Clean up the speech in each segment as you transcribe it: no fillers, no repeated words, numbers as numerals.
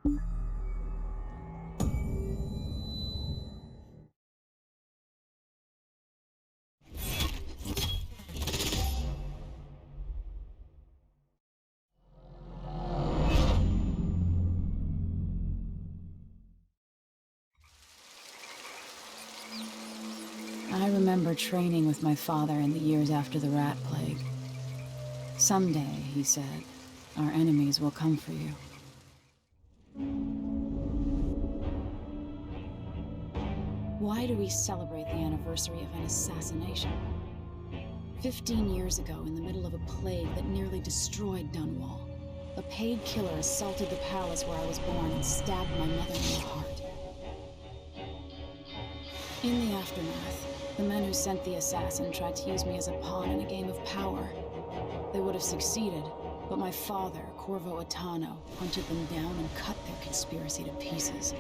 I remember training with my father in the years after the rat plague. Someday, he said, our enemies will come for you. Why do we celebrate the anniversary of an assassination? 15 years ago, in the middle of a plague that nearly destroyed Dunwall, a paid killer assaulted the palace where I was born and stabbed my mother in the heart. In the aftermath, the men who sent the assassin tried to use me as a pawn in a game of power. They would have succeeded, but my father, Corvo Attano, hunted them down and cut their conspiracy to pieces.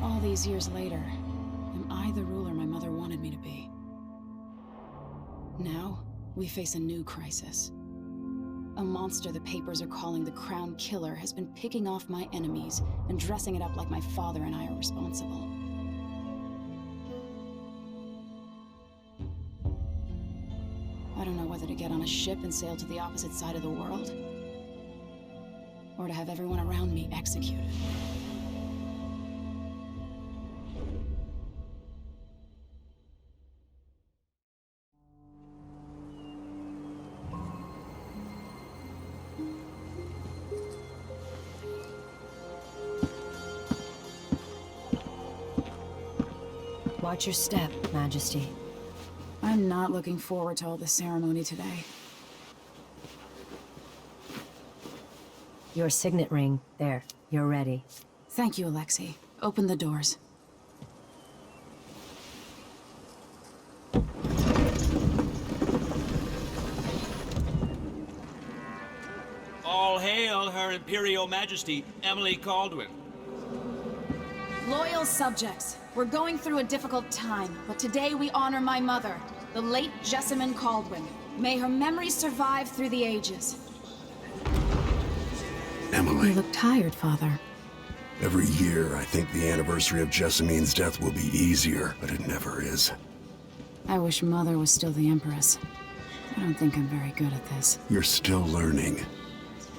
All these years later, am I the ruler my mother wanted me to be? Now, we face a new crisis. A monster the papers are calling the Crown Killer has been picking off my enemies and dressing it up like my father and I are responsible. I don't know whether to get on a ship and sail to the opposite side of the world, or to have everyone around me executed. Watch your step, Majesty. I'm not looking forward to all the ceremony today. Your signet ring. There. You're ready. Thank you, Alexei. Open the doors. All hail Her Imperial Majesty, Emily Kaldwin. Loyal subjects, we're going through a difficult time, but today we honor my mother, the late Jessamine Kaldwin. May her memory survive through the ages. Emily. You look tired, Father. Every year, I think the anniversary of Jessamine's death will be easier, but it never is. I wish Mother was still the Empress. I don't think I'm very good at this. You're still learning.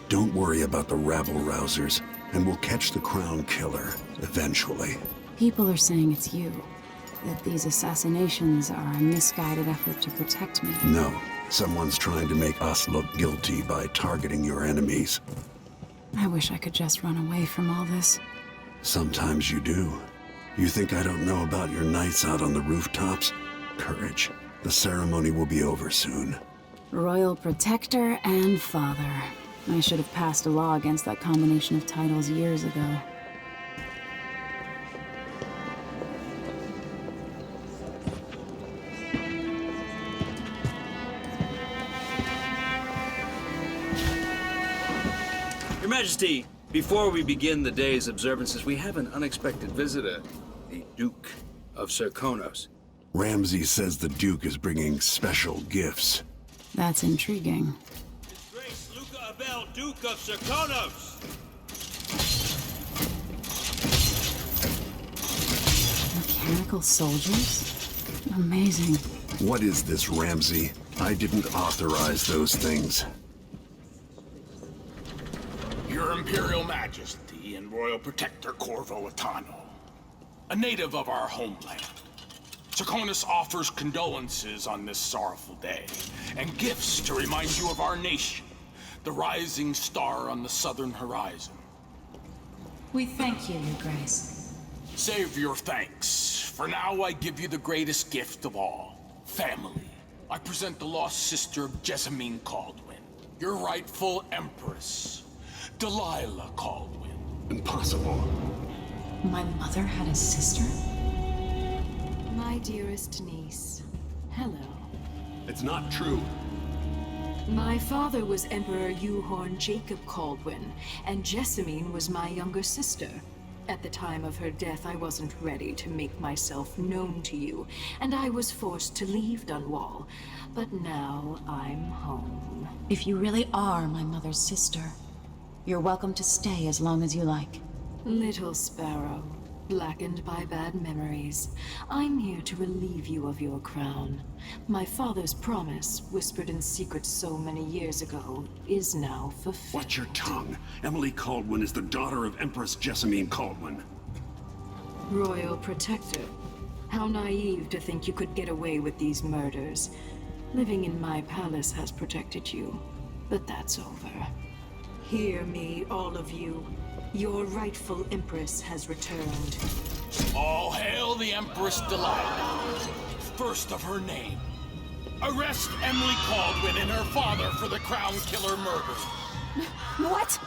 Don't worry about the rabble-rousers, and we'll catch the Crown Killer, eventually. People are saying it's you. That these assassinations are a misguided effort to protect me. No. Someone's trying to make us look guilty by targeting your enemies. I wish I could just run away from all this. Sometimes you do. You think I don't know about your nights out on the rooftops? Courage. The ceremony will be over soon. Royal Protector and Father. I should have passed a law against that combination of titles years ago. Your Majesty, before we begin the day's observances, we have an unexpected visitor, the Duke of Serkonos. Ramsay says the Duke is bringing special gifts. That's intriguing. His Grace Luca Abel, Duke of Serkonos! Mechanical soldiers? Amazing. What is this, Ramsay? I didn't authorize those things. Your Imperial Majesty and Royal Protector Corvo Attano, a native of our homeland. Serkonos offers condolences on this sorrowful day, and gifts to remind you of our nation, the rising star on the southern horizon. We thank you, Your Grace. Save your thanks. For now, I give you the greatest gift of all, family. I present the lost sister of Jessamine Kaldwin, your rightful Empress, Delilah Copperspoon. Impossible. My mother had a sister? My dearest niece, hello. It's not true. My father was Emperor Euhorn Jacob Kaldwin, and Jessamine was my younger sister. At the time of her death, I wasn't ready to make myself known to you, and I was forced to leave Dunwall. But now I'm home. If you really are my mother's sister, you're welcome to stay as long as you like. Little sparrow, blackened by bad memories, I'm here to relieve you of your crown. My father's promise, whispered in secret so many years ago, is now fulfilled. Watch your tongue. Emily Kaldwin is the daughter of Empress Emily Kaldwin. Royal Protector. How naive to think you could get away with these murders. Living in my palace has protected you, but that's over. Hear me, all of you. Your rightful Empress has returned. All hail the Empress Delilah, first of her name. Arrest Emily Kaldwin and her father for the Crown Killer murder. What?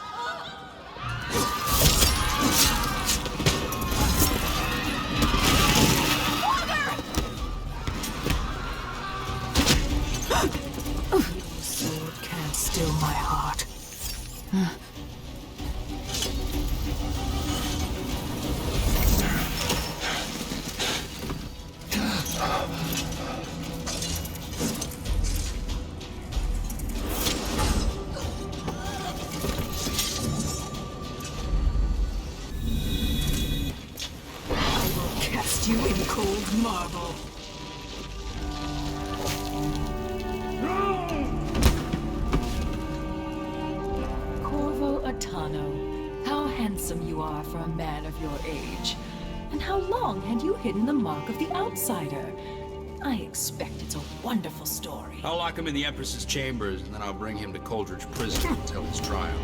Your sword can't still my heart. You in cold marble. Corvo Attano, how handsome you are for a man of your age. And how long had you hidden the mark of the outsider? I expect it's a wonderful story. I'll lock him in the Empress's chambers, and then I'll bring him to Coldridge Prison until his trial.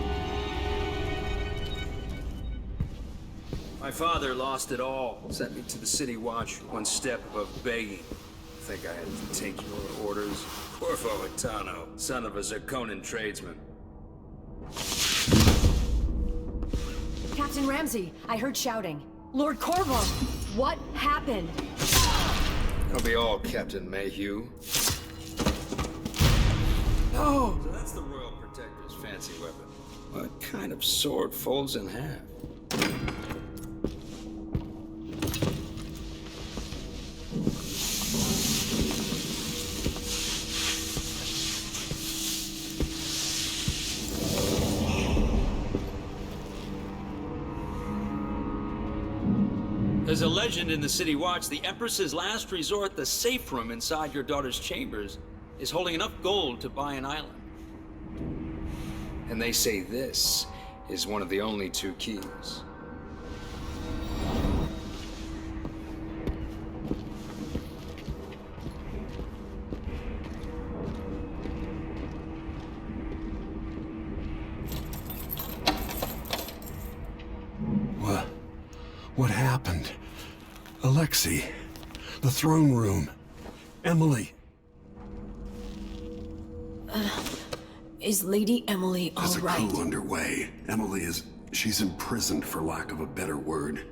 My father lost it all. Sent me to the City Watch, one step above begging. Think I had to take your orders? Corvo Attano, son of a Zirconan tradesman. Captain Ramsey, I heard shouting. Lord Corvo, what happened? That'll be all, Captain Mayhew. Oh, so that's the Royal Protector's fancy weapon. What kind of sword folds in half? There's a legend in the City Watch, the Empress's last resort, the safe room inside your daughter's chambers, is holding enough gold to buy an island. And they say this is one of the only two keys. What happened? Alexei, the throne room, Emily. Is Lady Emily all There's a right? coup underway. She's imprisoned for lack of a better word.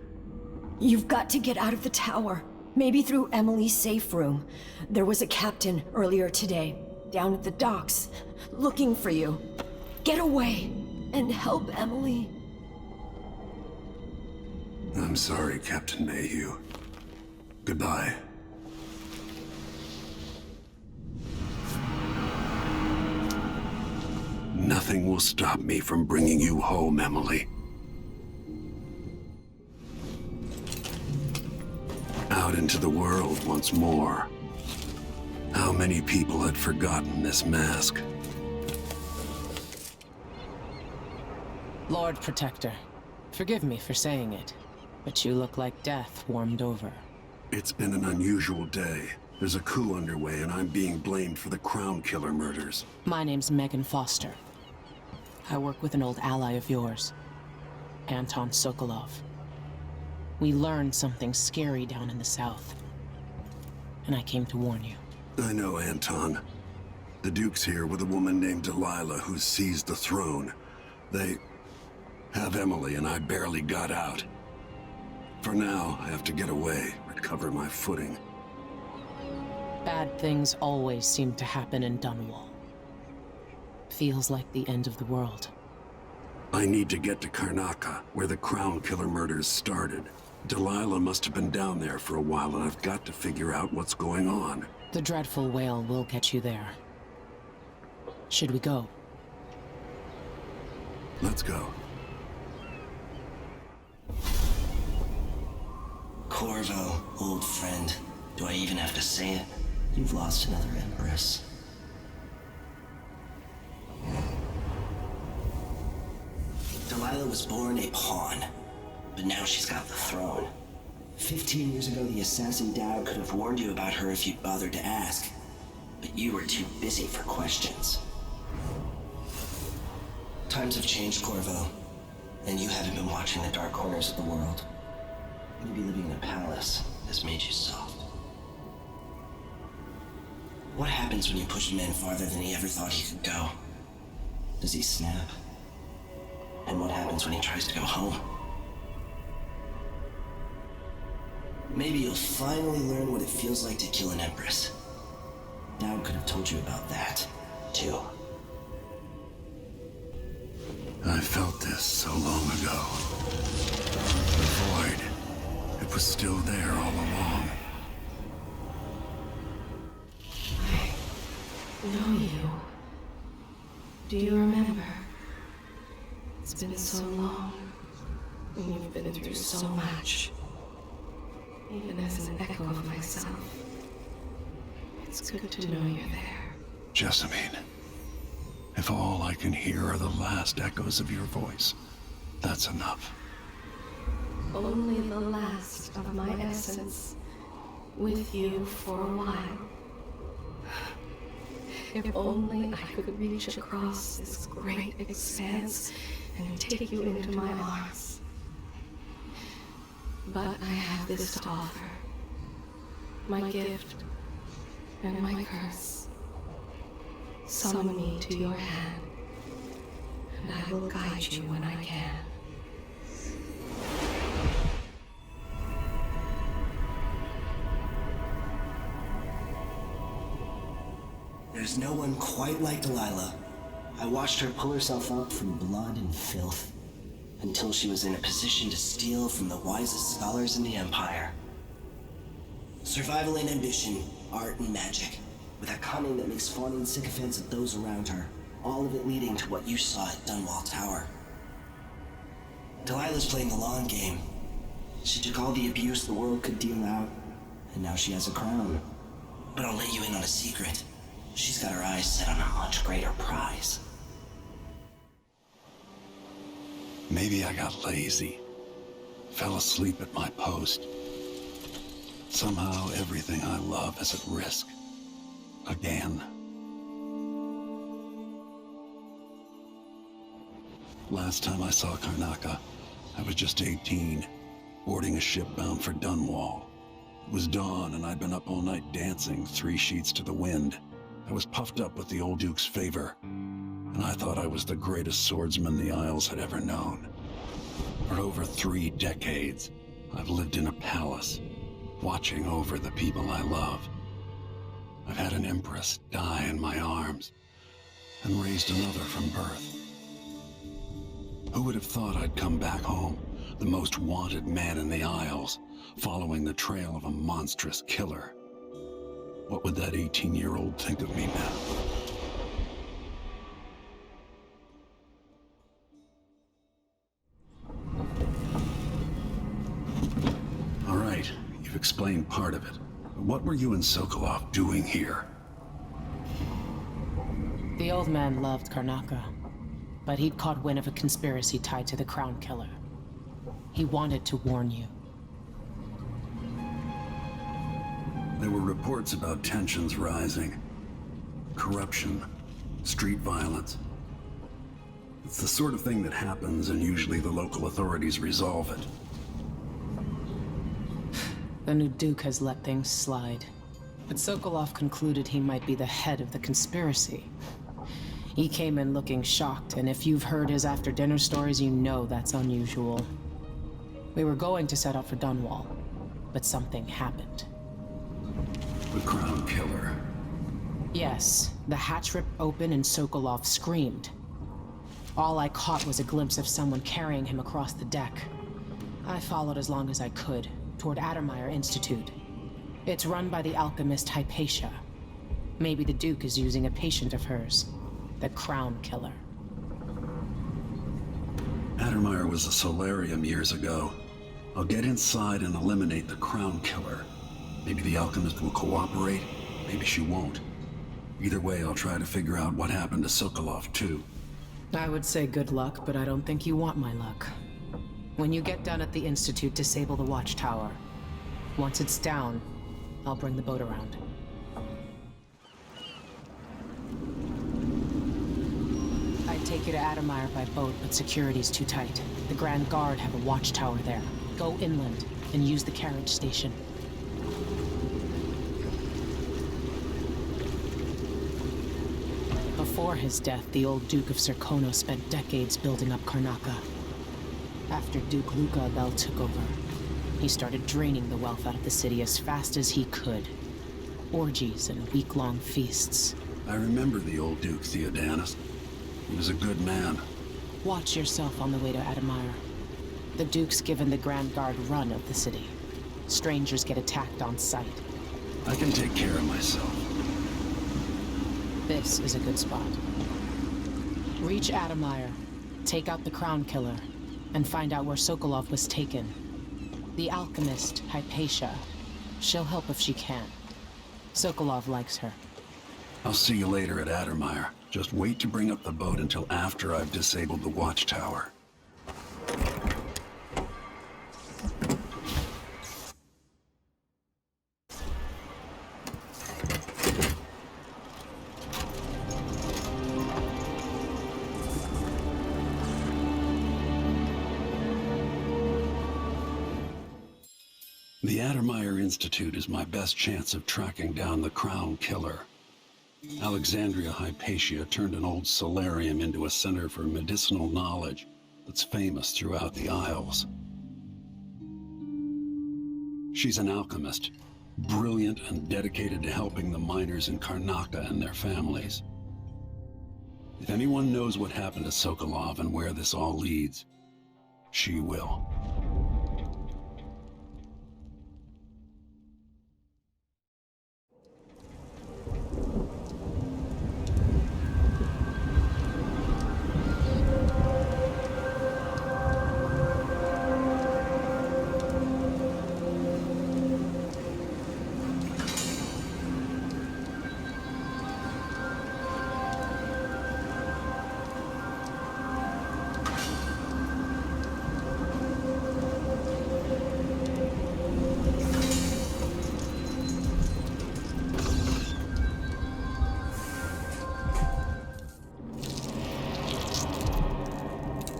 You've got to get out of the tower. Maybe through Emily's safe room. There was a captain earlier today, down at the docks, looking for you. Get away and help Emily. I'm sorry, Captain Mayhew. Goodbye. Nothing will stop me from bringing you home, Emily. Out into the world once more. How many people had forgotten this mask? Lord Protector, forgive me for saying it, but you look like death warmed over. It's been an unusual day. There's a coup underway and I'm being blamed for the Crown Killer murders. My name's Megan Foster. I work with an old ally of yours, Anton Sokolov. We learned something scary down in the south, and I came to warn you. I know, Anton. The Duke's here with a woman named Delilah who's seized the throne. They have Emily and I barely got out. For now, I have to get away, recover my footing. Bad things always seem to happen in Dunwall. Feels like the end of the world. I need to get to Karnaca, where the Crown Killer murders started. Delilah must have been down there for a while, and I've got to figure out what's going on. The dreadful whale will get you there. Should we go? Let's go. Corvo, old friend. Do I even have to say it? You've lost another Empress. Delilah was born a pawn, but now she's got the throne. 15 years ago, the assassin Dowd could have warned you about her if you'd bothered to ask, but you were too busy for questions. Times have changed, Corvo, and you haven't been watching the dark corners of the world. Maybe living in a palace has made you soft. What happens when you push a man farther than he ever thought he could go? Does he snap? And what happens when he tries to go home? Maybe you'll finally learn what it feels like to kill an Empress. Dowd could have told you about that, too. I felt this so long ago. The void. It was still there all along. I know you. Do you remember? It's been so long, and you've been through so much. Even as an echo of myself, it's good to know you're there. Jessamine, if all I can hear are the last echoes of your voice, that's enough. Only the last of my essence, with you for a while. If only I could reach across this great expanse and take you into my arms. But I have this to offer. My gift and my curse. Summon me to your hand, and I will guide you when I can. There's no one quite like Delilah. I watched her pull herself up from blood and filth, until she was in a position to steal from the wisest scholars in the Empire. Survival and ambition, art and magic, with a cunning that makes fawning sycophants of those around her, all of it leading to what you saw at Dunwall Tower. Delilah's playing the long game. She took all the abuse the world could deal out, and now she has a crown. But I'll let you in on a secret. She's got her eyes set on a much greater prize. Maybe I got lazy. Fell asleep at my post. Somehow everything I love is at risk. Again. Last time I saw Karnaca, I was just 18, boarding a ship bound for Dunwall. It was dawn and I'd been up all night dancing 3 sheets to the wind. I was puffed up with the old Duke's favor, and I thought I was the greatest swordsman the Isles had ever known. For over 3 decades, I've lived in a palace, watching over the people I love. I've had an Empress die in my arms, and raised another from birth. Who would have thought I'd come back home, the most wanted man in the Isles, following the trail of a monstrous killer? What would that 18-year-old think of me now? All right, you've explained part of it. But what were you and Sokolov doing here? The old man loved Karnaca, but he'd caught wind of a conspiracy tied to the Crown Killer. He wanted to warn you. There were reports about tensions rising. Corruption, street violence. It's the sort of thing that happens, and usually the local authorities resolve it. The new Duke has let things slide, but Sokolov concluded he might be the head of the conspiracy. He came in looking shocked, and if you've heard his after-dinner stories, you know that's unusual. We were going to set up for Dunwall, but something happened. The Crown Killer. Yes, the hatch ripped open and Sokolov screamed. All I caught was a glimpse of someone carrying him across the deck. I followed as long as I could, toward Addermeyer Institute. It's run by the alchemist Hypatia. Maybe the Duke is using a patient of hers, the Crown Killer. Addermeyer was a solarium years ago. I'll get inside and eliminate the Crown Killer. Maybe the alchemist will cooperate, maybe she won't. Either way, I'll try to figure out what happened to Sokolov, too. I would say good luck, but I don't think you want my luck. When you get done at the Institute, disable the watchtower. Once it's down, I'll bring the boat around. I'd take you to Addermeyer by boat, but security's too tight. The Grand Guard have a watchtower there. Go inland and use the carriage station. Before his death, the old Duke of Serkonos spent decades building up Karnaca. After Duke Luca Abel took over, he started draining the wealth out of the city as fast as he could. Orgies and week-long feasts. I remember the old Duke Theodanis. He was a good man. Watch yourself on the way to Addermeyer. The Duke's given the Grand Guard run of the city. Strangers get attacked on sight. I can take care of myself. This is a good spot. Reach Addermeyer, take out the Crown Killer, and find out where Sokolov was taken. The alchemist, Hypatia. She'll help if she can. Sokolov likes her. I'll see you later at Addermeyer. Just wait to bring up the boat until after I've disabled the watchtower. The Addermeyer Institute is my best chance of tracking down the Crown Killer. Alexandria Hypatia turned an old solarium into a center for medicinal knowledge that's famous throughout the Isles. She's an alchemist, brilliant and dedicated to helping the miners in Karnaca and their families. If anyone knows what happened to Sokolov and where this all leads, she will.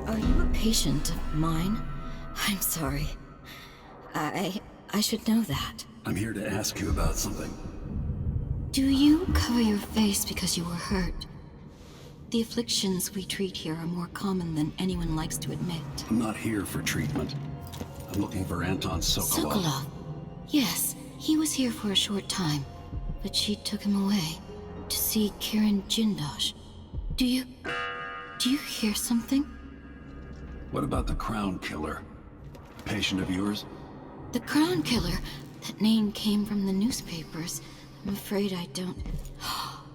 Are you a patient of mine? I'm sorry. I should know that. I'm here to ask you about something. Do you cover your face because you were hurt? The afflictions we treat here are more common than anyone likes to admit. I'm not here for treatment. I'm looking for Anton Sokolov. Sokolov? Yes, he was here for a short time, but she took him away to see Kirin Jindosh. Do you hear something? What about the Crown Killer? A patient of yours? The Crown Killer? That name came from the newspapers. I'm afraid I don't...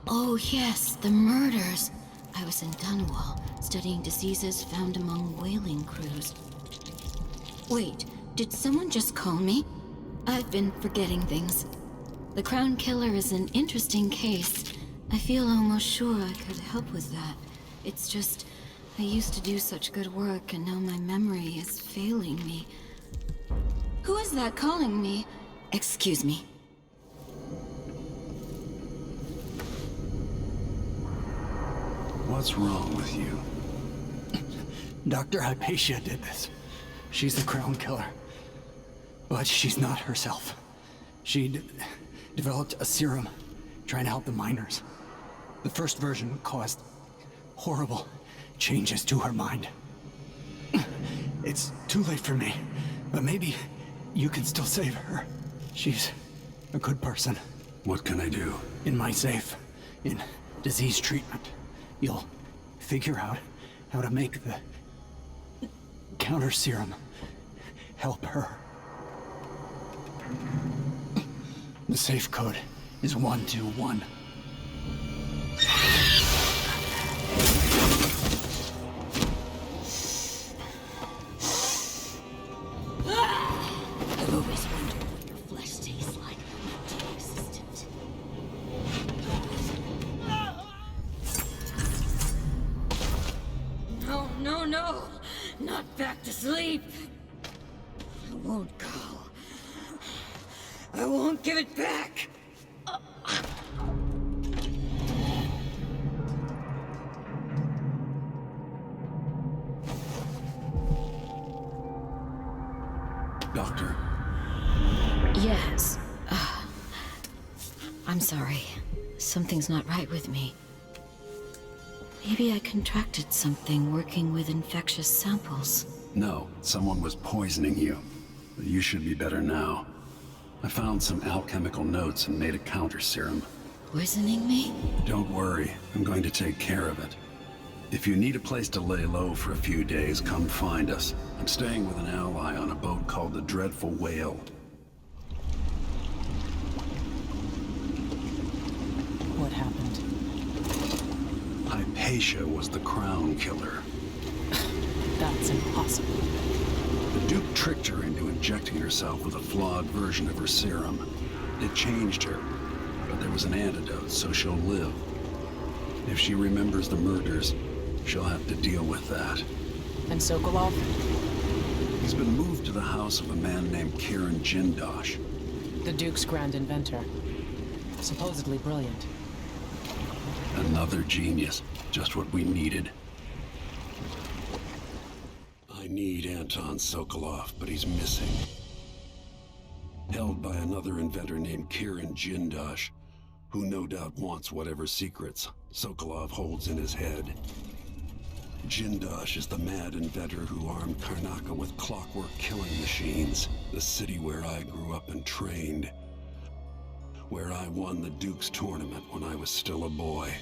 Oh yes, the murders. I was in Dunwall, studying diseases found among whaling crews. Wait, did someone just call me? I've been forgetting things. The Crown Killer is an interesting case. I feel almost sure I could help with that. It's just, I used to do such good work and now my memory is failing me. Who is that calling me? Excuse me. What's wrong with you? Dr. Hypatia did this. She's the Crown Killer. But she's not herself. She developed a serum trying to help the miners. The first version caused horrible changes to her mind. It's too late for me, but maybe you can still save her. She's a good person. What can I do? In my safe, in disease treatment, you'll figure out how to make the counter serum help her. The safe code is 121. I've always wondered what your flesh tastes like, multi-existent. No, no, no! Not back to sleep! I won't go. I won't give it back! Doctor. Yes. I'm sorry. Something's not right with me. Maybe I contracted something working with infectious samples. No, someone was poisoning you. You should be better now. I found some alchemical notes and made a counter serum. Poisoning me? Don't worry, I'm going to take care of it. If you need a place to lay low for a few days, come find us. I'm staying with an ally on a boat called the Dreadful Whale. What happened? Hypatia was the crown killer. That's impossible. The Duke tricked her into injecting herself with a flawed version of her serum. It changed her, but there was an antidote, so she'll live. If she remembers the murders, she'll have to deal with that. And Sokolov? He's been moved to the house of a man named Kieran Jindosh. The Duke's grand inventor. Supposedly brilliant. Another genius. Just what we needed. I need Anton Sokolov, but he's missing. Held by another inventor named Kieran Jindosh, who no doubt wants whatever secrets Sokolov holds in his head. Jindosh is the mad inventor who armed Karnaca with clockwork killing machines, the city where I grew up and trained. Where I won the Duke's tournament when I was still a boy.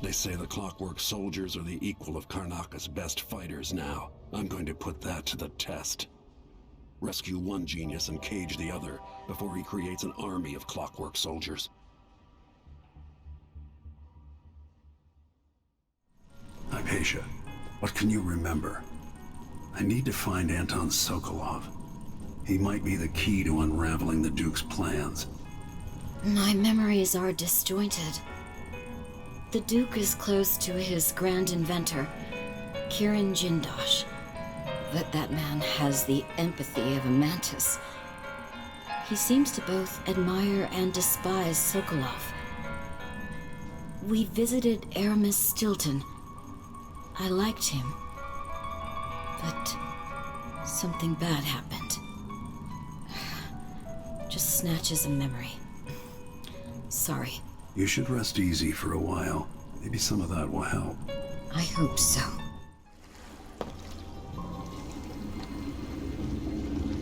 They say the clockwork soldiers are the equal of Karnaca's best fighters now. I'm going to put that to the test. Rescue one genius and cage the other before he creates an army of clockwork soldiers. Hypatia, what can you remember? I need to find Anton Sokolov. He might be the key to unraveling the Duke's plans. My memories are disjointed. The Duke is close to his grand inventor, Kieran Jindosh. But that man has the empathy of a mantis. He seems to both admire and despise Sokolov. We visited Aramis Stilton. I liked him. But something bad happened. Just snatches of memory. Sorry. You should rest easy for a while. Maybe some of that will help. I hope so.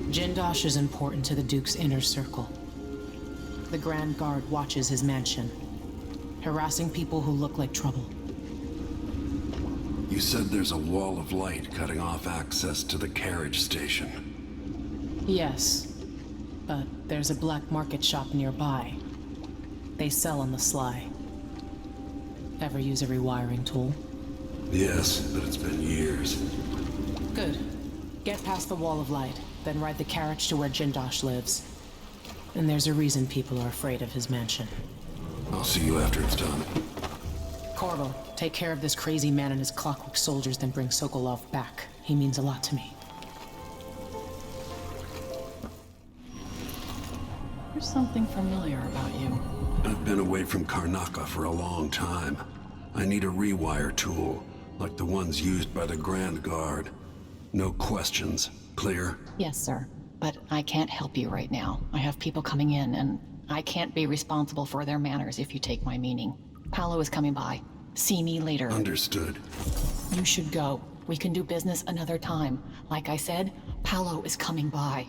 Jindosh is important to the Duke's inner circle. The Grand Guard watches his mansion, harassing people who look like trouble. You said there's a wall of light cutting off access to the carriage station. Yes, but there's a black market shop nearby. They sell on the sly. Ever use a rewiring tool? Yes, but it's been years. Good. Get past the wall of light, then ride the carriage to where Jindosh lives. And there's a reason people are afraid of his mansion. I'll see you after it's done. Corvo, take care of this crazy man and his clockwork soldiers, then bring Sokolov back. He means a lot to me. There's something familiar about you. I've been away from Karnaca for a long time. I need a rewire tool, like the ones used by the Grand Guard. No questions. Clear? Yes, sir. But I can't help you right now. I have people coming in, and I can't be responsible for their manners if you take my meaning. Paolo is coming by. See me later. Understood. You should go. We can do business another time. Like I said, Paolo is coming by.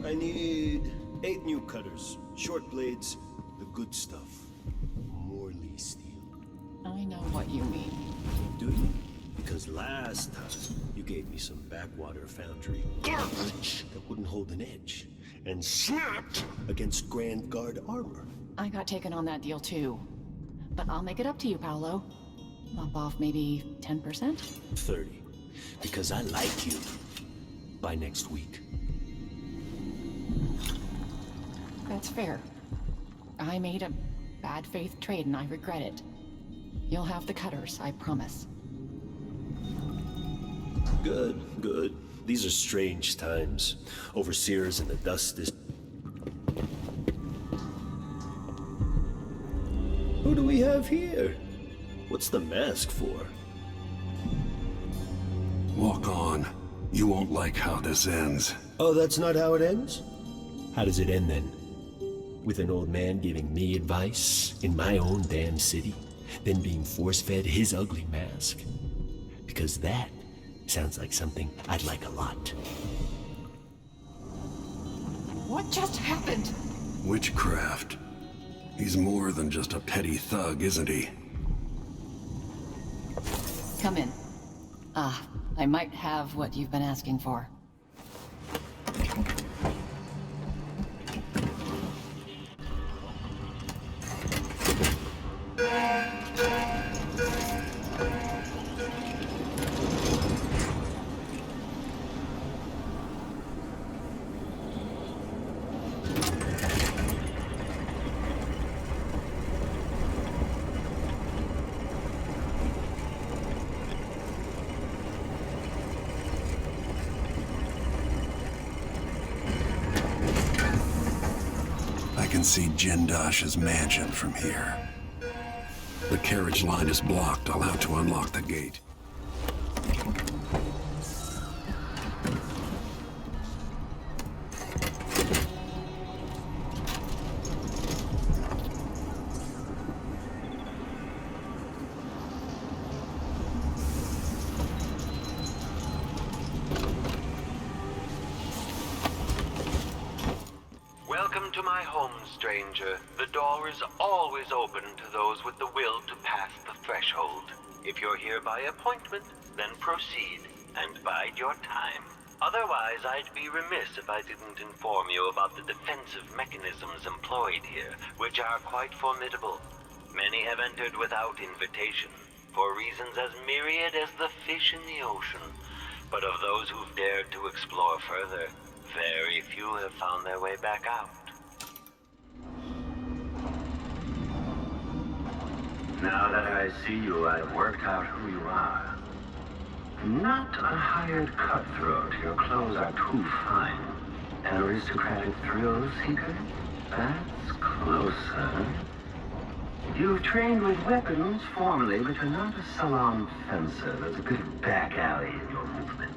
I need 8 new cutters, short blades, the good stuff. Morley steel. I know what you mean. Do you? Because last time, you gave me some backwater foundry garbage that wouldn't hold an edge, and snapped against Grand Guard armor. I got taken on that deal too. But I'll make it up to you, Paolo. Bump off maybe 10%? 30. Because I like you. By next week. That's fair. I made a bad faith trade and I regret it. You'll have the cutters, I promise. Good, good. These are strange times. Overseers in the dust is... Who do we have here? What's the mask for? Walk on. You won't like how this ends. Oh, that's not how it ends? How does it end then? With an old man giving me advice in my own damn city, then being force-fed his ugly mask? Because that sounds like something I'd like a lot. What just happened? Witchcraft. He's more than just a petty thug, isn't he? Come in. I might have what you've been asking for. I can see Jindash's mansion from here. The carriage line is blocked. I'll have to unlock the gate. Welcome to my home, stranger. The door is always open to those with the will to pass the threshold. If you're here by appointment, then proceed and bide your time. Otherwise, I'd be remiss if I didn't inform you about the defensive mechanisms employed here, which are quite formidable. Many have entered without invitation, for reasons as myriad as the fish in the ocean. But of those who've dared to explore further, very few have found their way back out. Now that I see you, I've worked out who you are. Not a hired cutthroat. Your clothes are too fine. An aristocratic thrill seeker? That's closer. You've trained with weapons formally, but you're not a salon fencer. There's a bit of back alley in your movements.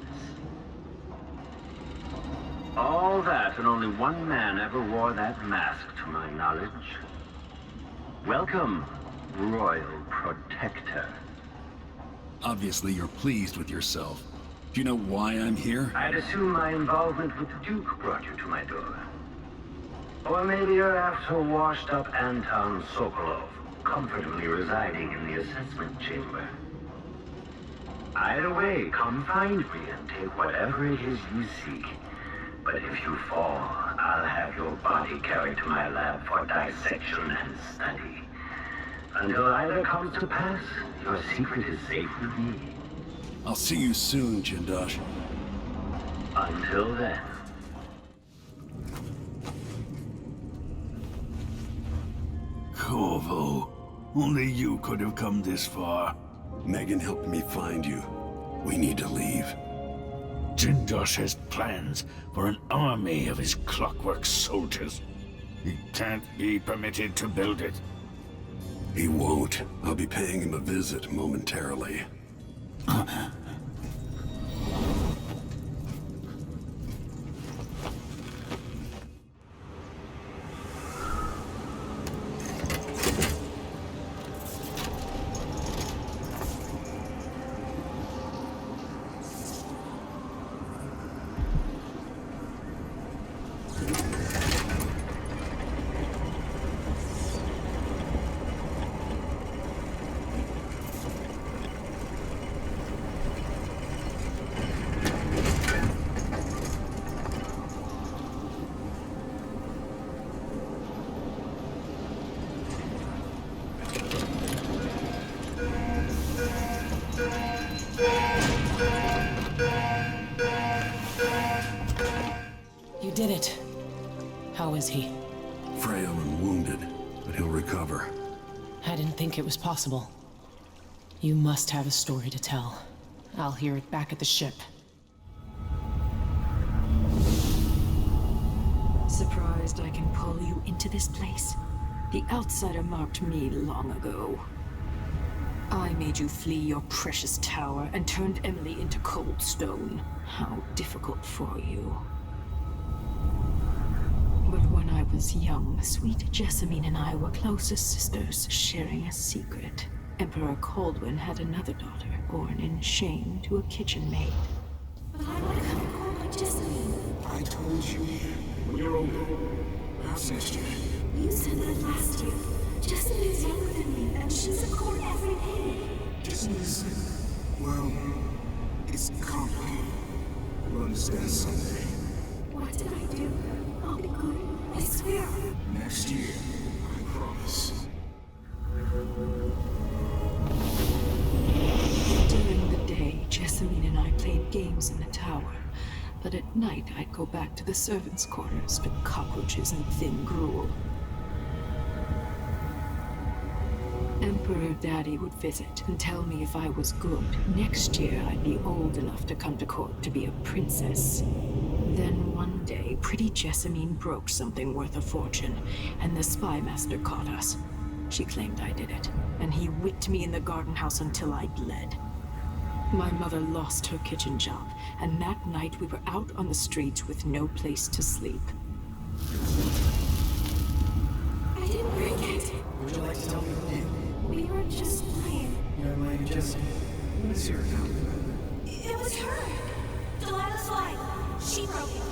All that, and only one man ever wore that mask, to my knowledge. Welcome, Royal Protector. Obviously, you're pleased with yourself. Do you know why I'm here? I'd assume my involvement with the Duke brought you to my door. Or maybe you're after washed-up Anton Sokolov, comfortably residing in the assessment chamber. Either way, come find me and take whatever it is you seek. But if you fall, I'll have your body carried to my lab for dissection and study. Until either comes to pass, your secret is safe with me. I'll see you soon, Jindash. Until then. Corvo, only you could have come this far. Megan helped me find you. We need to leave. Jindosh has plans for an army of his clockwork soldiers. He can't be permitted to build it. He won't. I'll be paying him a visit momentarily. did it. How is he? Frail and wounded, but he'll recover. I didn't think it was possible. You must have a story to tell. I'll hear it back at the ship. Surprised I can pull you into this place? The outsider marked me long ago. I made you flee your precious tower and turned Emily into cold stone. How difficult for you. But when I was young, sweet Jessamine and I were close as sisters, sharing a secret. Emperor Kaldwin had another daughter, born in shame to a kitchen maid. But I want to come home with Jessamine. I told you when you're older. Perhaps next year. You said that last year. Jessamine's younger than me, and she's a court every day. Jessamine, well, it's complicated. You'll understand someday. What did I do? I'll be good. I swear. Next year, I promise. During the day, Jessamine and I played games in the tower. But at night, I'd go back to the servants' quarters for cockroaches and thin gruel. Emperor Daddy would visit and tell me if I was good. Next year, I'd be old enough to come to court to be a princess. Then one day, pretty Jessamine broke something worth a fortune, and the spy master caught us. She claimed I did it, and he whipped me in the garden house until I bled. My mother lost her kitchen job, and that night we were out on the streets with no place to sleep. I didn't break it. Would you like to tell me who did? We were just playing. You're playing Jessamine. What is your account? It was her. Delilah's line. She broke it.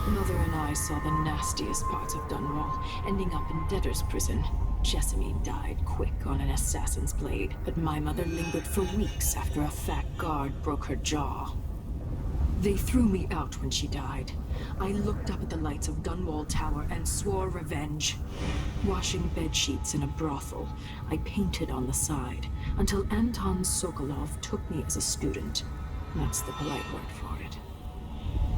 Mother and I saw the nastiest parts of Dunwall, ending up in debtor's prison. Jessamine died quick on an assassin's blade, but my mother lingered for weeks after a fat guard broke her jaw. They threw me out when she died. I looked up at the lights of Dunwall Tower and swore revenge. Washing bed sheets in a brothel, I painted on the side, until Anton Sokolov took me as a student. That's the polite word for it.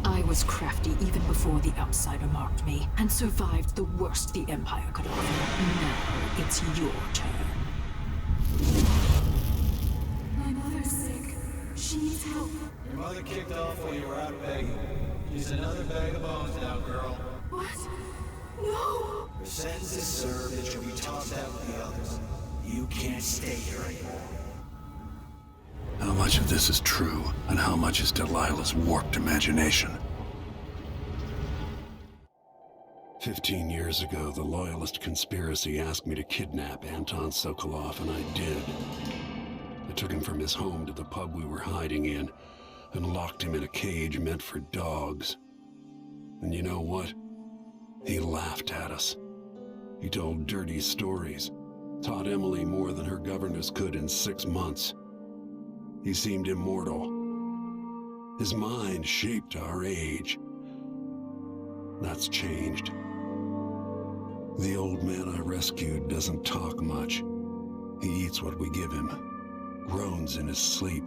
I was crafty even before the outsider marked me, and survived the worst the Empire could offer. Now it's your turn. My mother's sick. She needs help. Your mother kicked off while you were out begging. She's another bag of bones now, girl. What? No! Your sentence is served and you'll be tossed out with the others. You can't stay here anymore. How much of this is true, and how much is Delilah's warped imagination? 15 years ago, the Loyalist conspiracy asked me to kidnap Anton Sokolov, and I did. I took him from his home to the pub we were hiding in, and locked him in a cage meant for dogs. And you know what? He laughed at us. He told dirty stories, taught Emily more than her governess could in 6 months. He seemed immortal. His mind shaped our age. That's changed. The old man I rescued doesn't talk much. He eats what we give him, groans in his sleep,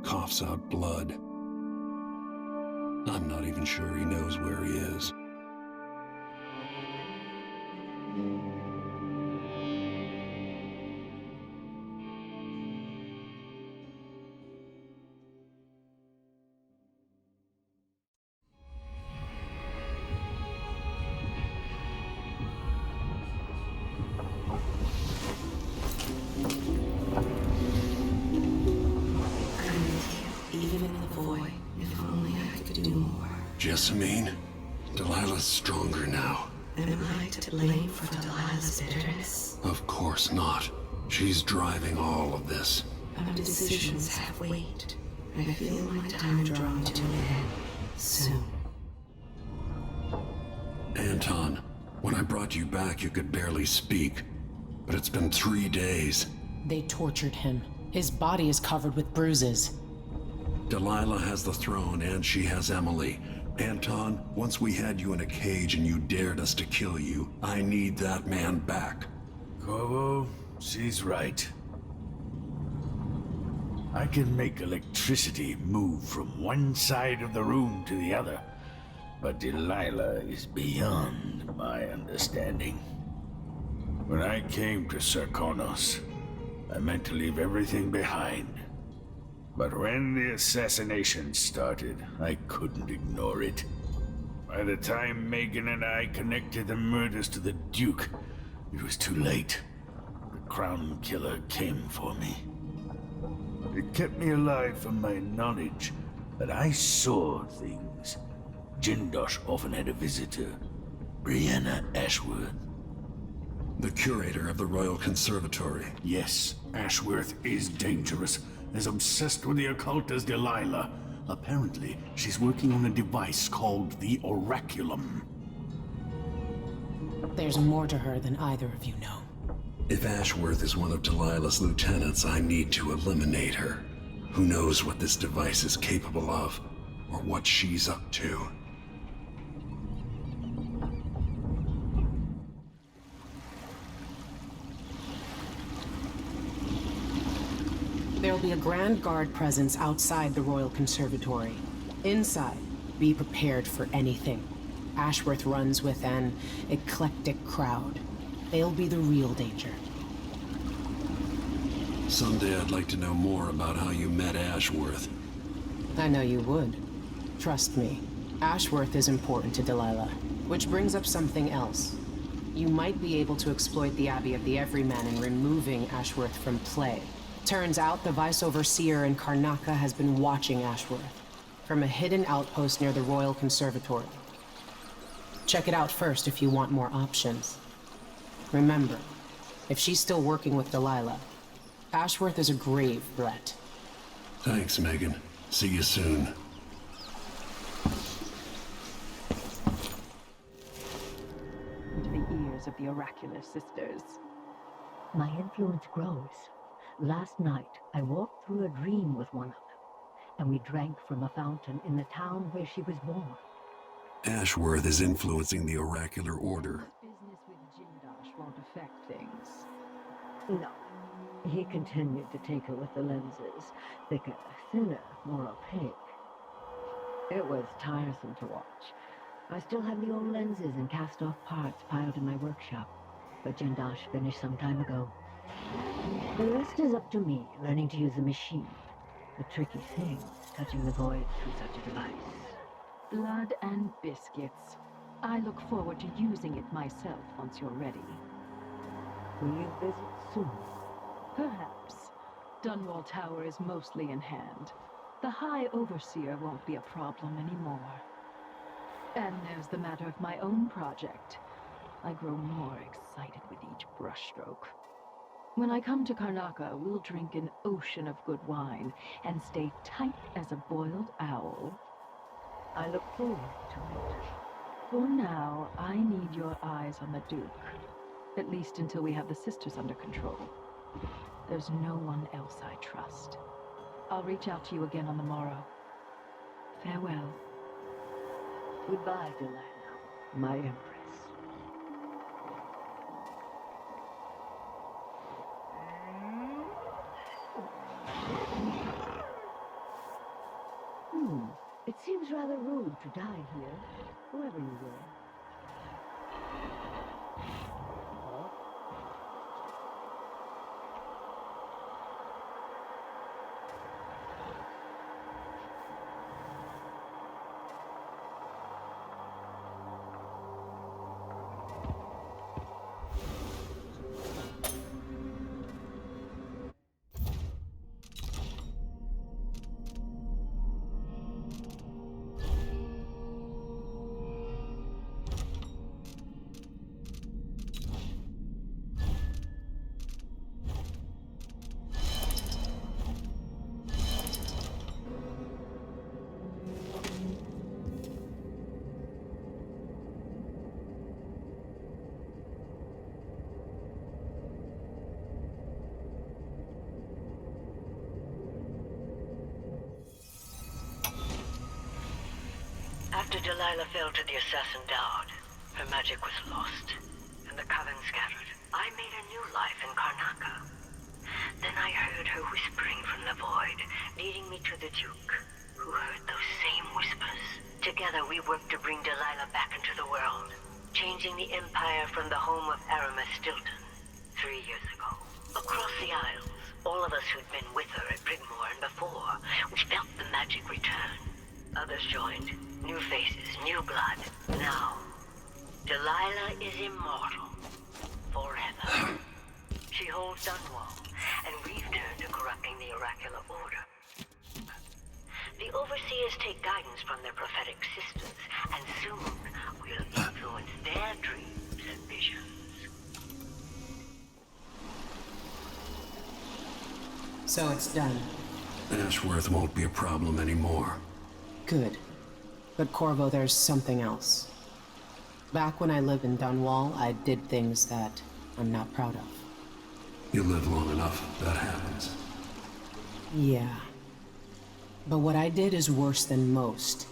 coughs out blood. I'm not even sure he knows where he is. Jessamine, Delilah's stronger now. Am I to blame for Delilah's bitterness? Of course not. She's driving all of this. Our decisions have weight. I feel my time drawing to an end soon. Anton, when I brought you back, you could barely speak. But it's been 3 days. They tortured him. His body is covered with bruises. Delilah has the throne, and she has Emily. Anton, once we had you in a cage and you dared us to kill you, I need that man back. Corvo, she's right. I can make electricity move from one side of the room to the other, but Delilah is beyond my understanding. When I came to Serkonos, I meant to leave everything behind. But when the assassination started, I couldn't ignore it. By the time Megan and I connected the murders to the Duke, it was too late. The Crown Killer came for me. It kept me alive from my knowledge that I saw things. Jindosh often had a visitor, Brianna Ashworth. The curator of the Royal Conservatory. Yes, Ashworth is dangerous, as obsessed with the occult as Delilah. Apparently, she's working on a device called the Oraculum. There's more to her than either of you know. If Ashworth is one of Delilah's lieutenants, I need to eliminate her. Who knows what this device is capable of, or what she's up to. There'll be a Grand Guard presence outside the Royal Conservatory. Inside, be prepared for anything. Ashworth runs with an eclectic crowd. They'll be the real danger. Someday I'd like to know more about how you met Ashworth. I know you would. Trust me. Ashworth is important to Delilah. Which brings up something else. You might be able to exploit the Abbey of the Everyman in removing Ashworth from play. Turns out the Vice Overseer in Karnaca has been watching Ashworth from a hidden outpost near the Royal Conservatory. Check it out first if you want more options. Remember, if she's still working with Delilah, Ashworth is a grave threat. Thanks, Megan. See you soon. Into the ears of the Oracular Sisters. My influence grows. Last night, I walked through a dream with one of them, and we drank from a fountain in the town where she was born. Ashworth is influencing the Oracular Order. Business with Jindosh won't affect things. No. He continued to take her with the lenses. Thicker, thinner, more opaque. It was tiresome to watch. I still have the old lenses and cast-off parts piled in my workshop, but Jindosh finished some time ago. The rest is up to me, learning to use the machine. The tricky thing, touching the void through such a device. Blood and biscuits. I look forward to using it myself once you're ready. Will you visit soon? Perhaps. Dunwall Tower is mostly in hand. The High Overseer won't be a problem anymore. And there's the matter of my own project. I grow more excited with each brushstroke. When I come to Karnaca, we'll drink an ocean of good wine and stay tight as a boiled owl. I look forward to it. For now, I need your eyes on the Duke. At least until we have the sisters under control. There's no one else I trust. I'll reach out to you again on the morrow. Farewell. Goodbye, Delilah, my Empress. It seems rather rude to die here, whoever you were. After Delilah fell to the assassin Daud, her magic was lost, and the coven scattered. I made a new life in Karnaca. Then I heard her whispering from the void, leading me to the Duke, who heard those same whispers. Together we worked to bring Delilah back into the world, changing the Empire from the home of Aramis Stilton 3 years ago. Across the Isles, all of us who'd been with her at Brigmore and before, we felt the magic return. Others joined. New faces, new blood. Now, Delilah is immortal. Forever. She holds Dunwall, and we've turned to corrupting the oracular order. The Overseers take guidance from their prophetic sisters, and soon we'll influence their dreams and visions. So it's done. Ashworth won't be a problem anymore. Good. But Corvo, there's something else. Back when I lived in Dunwall, I did things that I'm not proud of. You live long enough, that happens. Yeah. But what I did is worse than most.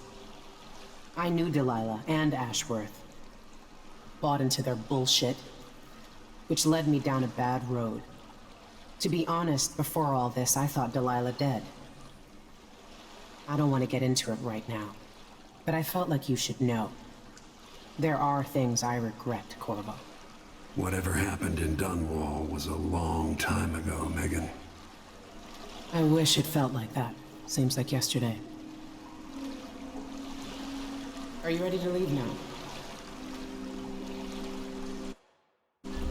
I knew Delilah and Ashworth. Bought into their bullshit, which led me down a bad road. To be honest, before all this, I thought Delilah dead. I don't want to get into it right now, but I felt like you should know. There are things I regret, Corvo. Whatever happened in Dunwall was a long time ago, Megan. I wish it felt like that. Seems like yesterday. Are you ready to leave now?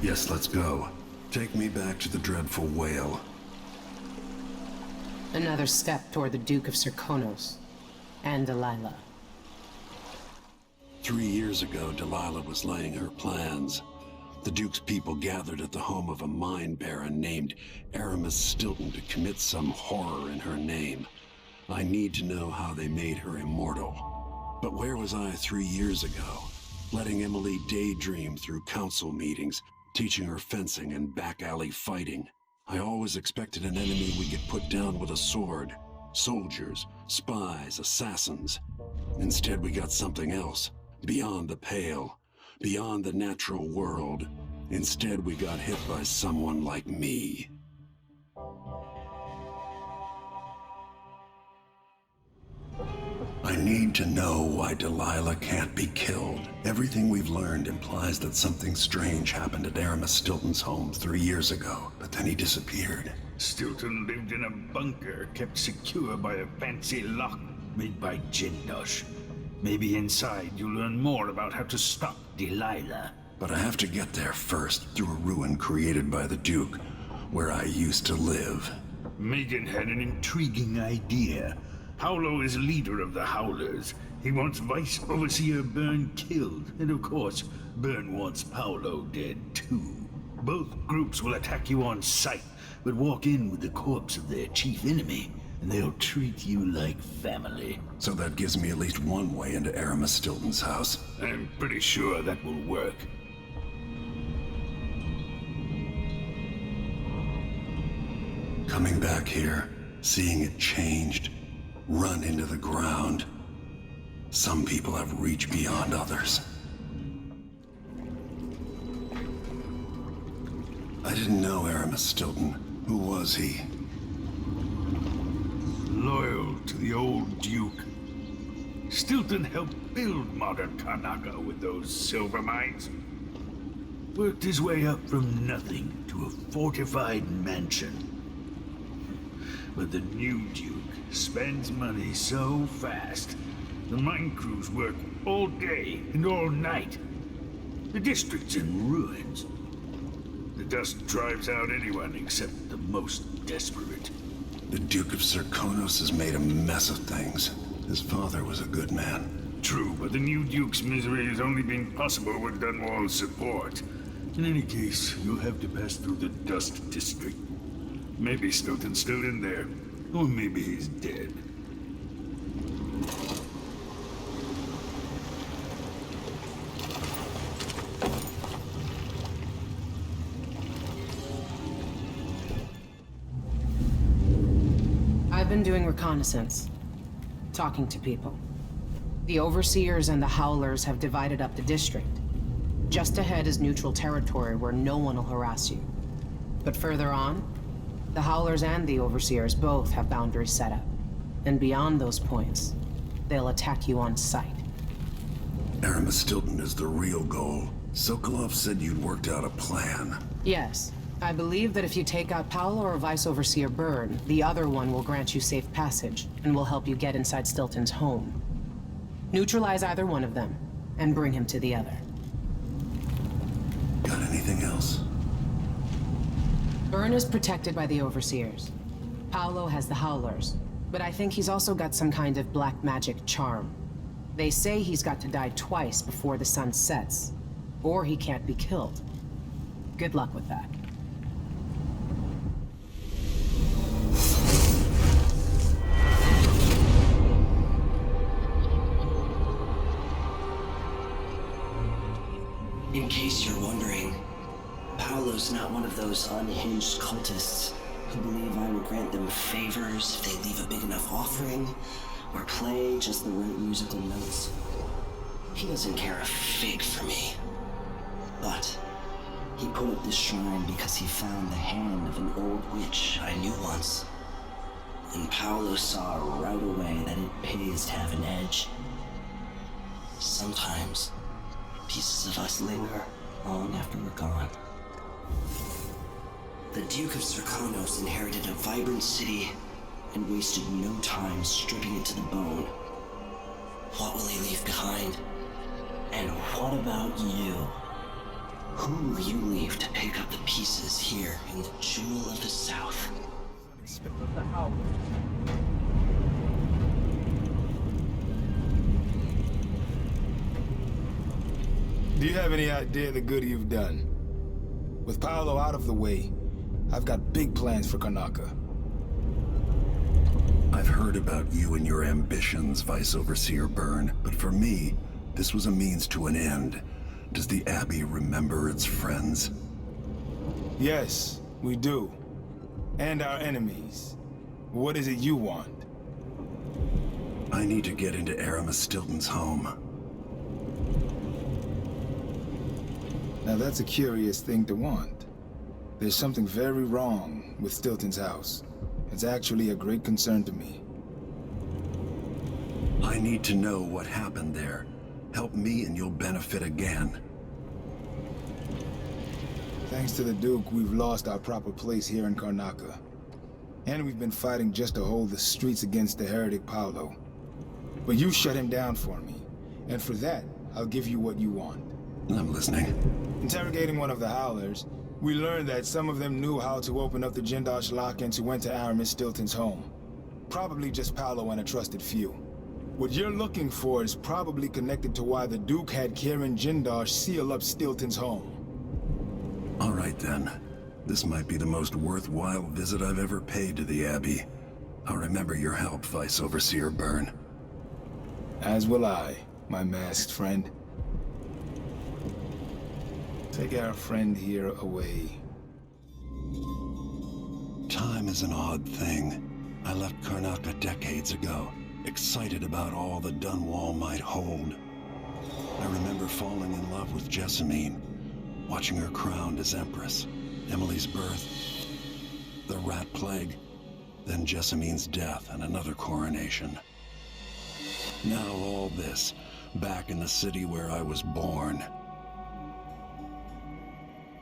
Yes, let's go. Take me back to the dreadful whale. Another step toward the Duke of Serkonos and Delilah. 3 years ago, Delilah was laying her plans. The Duke's people gathered at the home of a mine baron named Aramis Stilton to commit some horror in her name. I need to know how they made her immortal. But where was I 3 years ago? Letting Emily daydream through council meetings, teaching her fencing and back-alley fighting. I always expected an enemy we could put down with a sword. Soldiers, spies, assassins. Instead, we got something else. Beyond the pale. Beyond the natural world. Instead, we got hit by someone like me. I need to know why Delilah can't be killed. Everything we've learned implies that something strange happened at Aramis Stilton's home 3 years ago, but then he disappeared. Stilton lived in a bunker kept secure by a fancy lock made by Jindosh. Maybe inside you'll learn more about how to stop Delilah. But I have to get there first, through a ruin created by the Duke, where I used to live. Megan had an intriguing idea. Howlo is leader of the Howlers. He wants Vice Overseer Byrne killed, and of course, Byrne wants Paolo dead too. Both groups will attack you on sight, but walk in with the corpse of their chief enemy, and they'll treat you like family. So that gives me at least one way into Aramis Stilton's house. I'm pretty sure that will work. Coming back here, seeing it changed, run into the ground. Some people have reach beyond others. I didn't know Aramis Stilton. Who was he? Loyal to the old Duke. Stilton helped build modern Karnaca with those silver mines. Worked his way up from nothing to a fortified mansion. But the new Duke spends money so fast, the mine crews work all day and all night. The district's in ruins. The dust drives out anyone except the most desperate. The Duke of Serkonos has made a mess of things. His father was a good man. True, but the new Duke's misery has only been possible with Dunwall's support. In any case, you'll have to pass through the Dust District. Maybe Stilton's still in there, or maybe he's dead. I've been doing reconnaissance, talking to people. The Overseers and the Howlers have divided up the district. Just ahead is neutral territory where no one will harass you. But further on, The Howlers and the Overseers both have boundaries set up. And beyond those points, they'll attack you on sight. Aramis Stilton is the real goal. Sokolov said you'd worked out a plan. Yes. I believe that if you take out Paolo or Vice Overseer Byrne, the other one will grant you safe passage, and will help you get inside Stilton's home. Neutralize either one of them, and bring him to the other. Got anything else? Byrne is protected by the Overseers. Paolo has the Howlers, but I think he's also got some kind of black magic charm. They say he's got to die twice before the sun sets, or he can't be killed. Good luck with that. In case you're wondering, Paolo's not one of those unhinged cultists who believe I will grant them favors if they leave a big enough offering or play just the right musical notes. He doesn't care a fig for me. But he put up this shrine because he found the hand of an old witch I knew once. And Paolo saw right away that it pays to have an edge. Sometimes pieces of us linger long after we're gone. The Duke of Serkonos inherited a vibrant city and wasted no time stripping it to the bone. What will he leave behind? And what about you? Who will you leave to pick up the pieces here in the Jewel of the South? Do you have any idea the good you've done? With Paolo out of the way, I've got big plans for Karnaca. I've heard about you and your ambitions, Vice Overseer Byrne, but for me, this was a means to an end. Does the Abbey remember its friends? Yes, we do. And our enemies. What is it you want? I need to get into Aramis Stilton's home. Now that's a curious thing to want. There's something very wrong with Stilton's house. It's actually a great concern to me. I need to know what happened there. Help me and you'll benefit again. Thanks to the Duke, we've lost our proper place here in Karnaca. And we've been fighting just to hold the streets against the heretic Paolo. But you shut him down for me. And for that, I'll give you what you want. I'm listening. Interrogating one of the Howlers, we learned that some of them knew how to open up the Jindosh lock-ins who went to Aramis Stilton's home. Probably just Paolo and a trusted few. What you're looking for is probably connected to why the Duke had Kieran Jindosh seal up Stilton's home. All right then. This might be the most worthwhile visit I've ever paid to the Abbey. I'll remember your help, Vice Overseer Byrne. As will I, my masked friend. Take our friend here away. Time is an odd thing. I left Karnaca decades ago, excited about all the Dunwall might hold. I remember falling in love with Jessamine, watching her crowned as Empress, Emily's birth, the Rat Plague, then Jessamine's death and another coronation. Now all this, back in the city where I was born.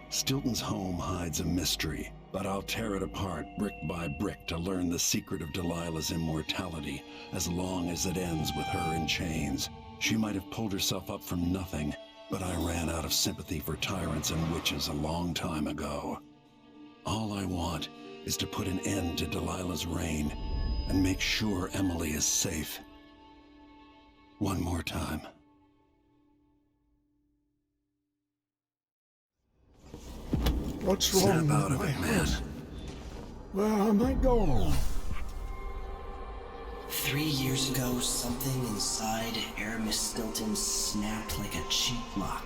Stilton's home hides a mystery, but I'll tear it apart brick by brick to learn the secret of Delilah's immortality, as long as it ends with her in chains. She might have pulled herself up from nothing, but I ran out of sympathy for tyrants and witches a long time ago. All I want is to put an end to Delilah's reign and make sure Emily is safe. One more time. What's wrong Snap out with of my it, man. head? Where am I going? 3 years ago, something inside Aramis Stilton snapped like a cheap lock.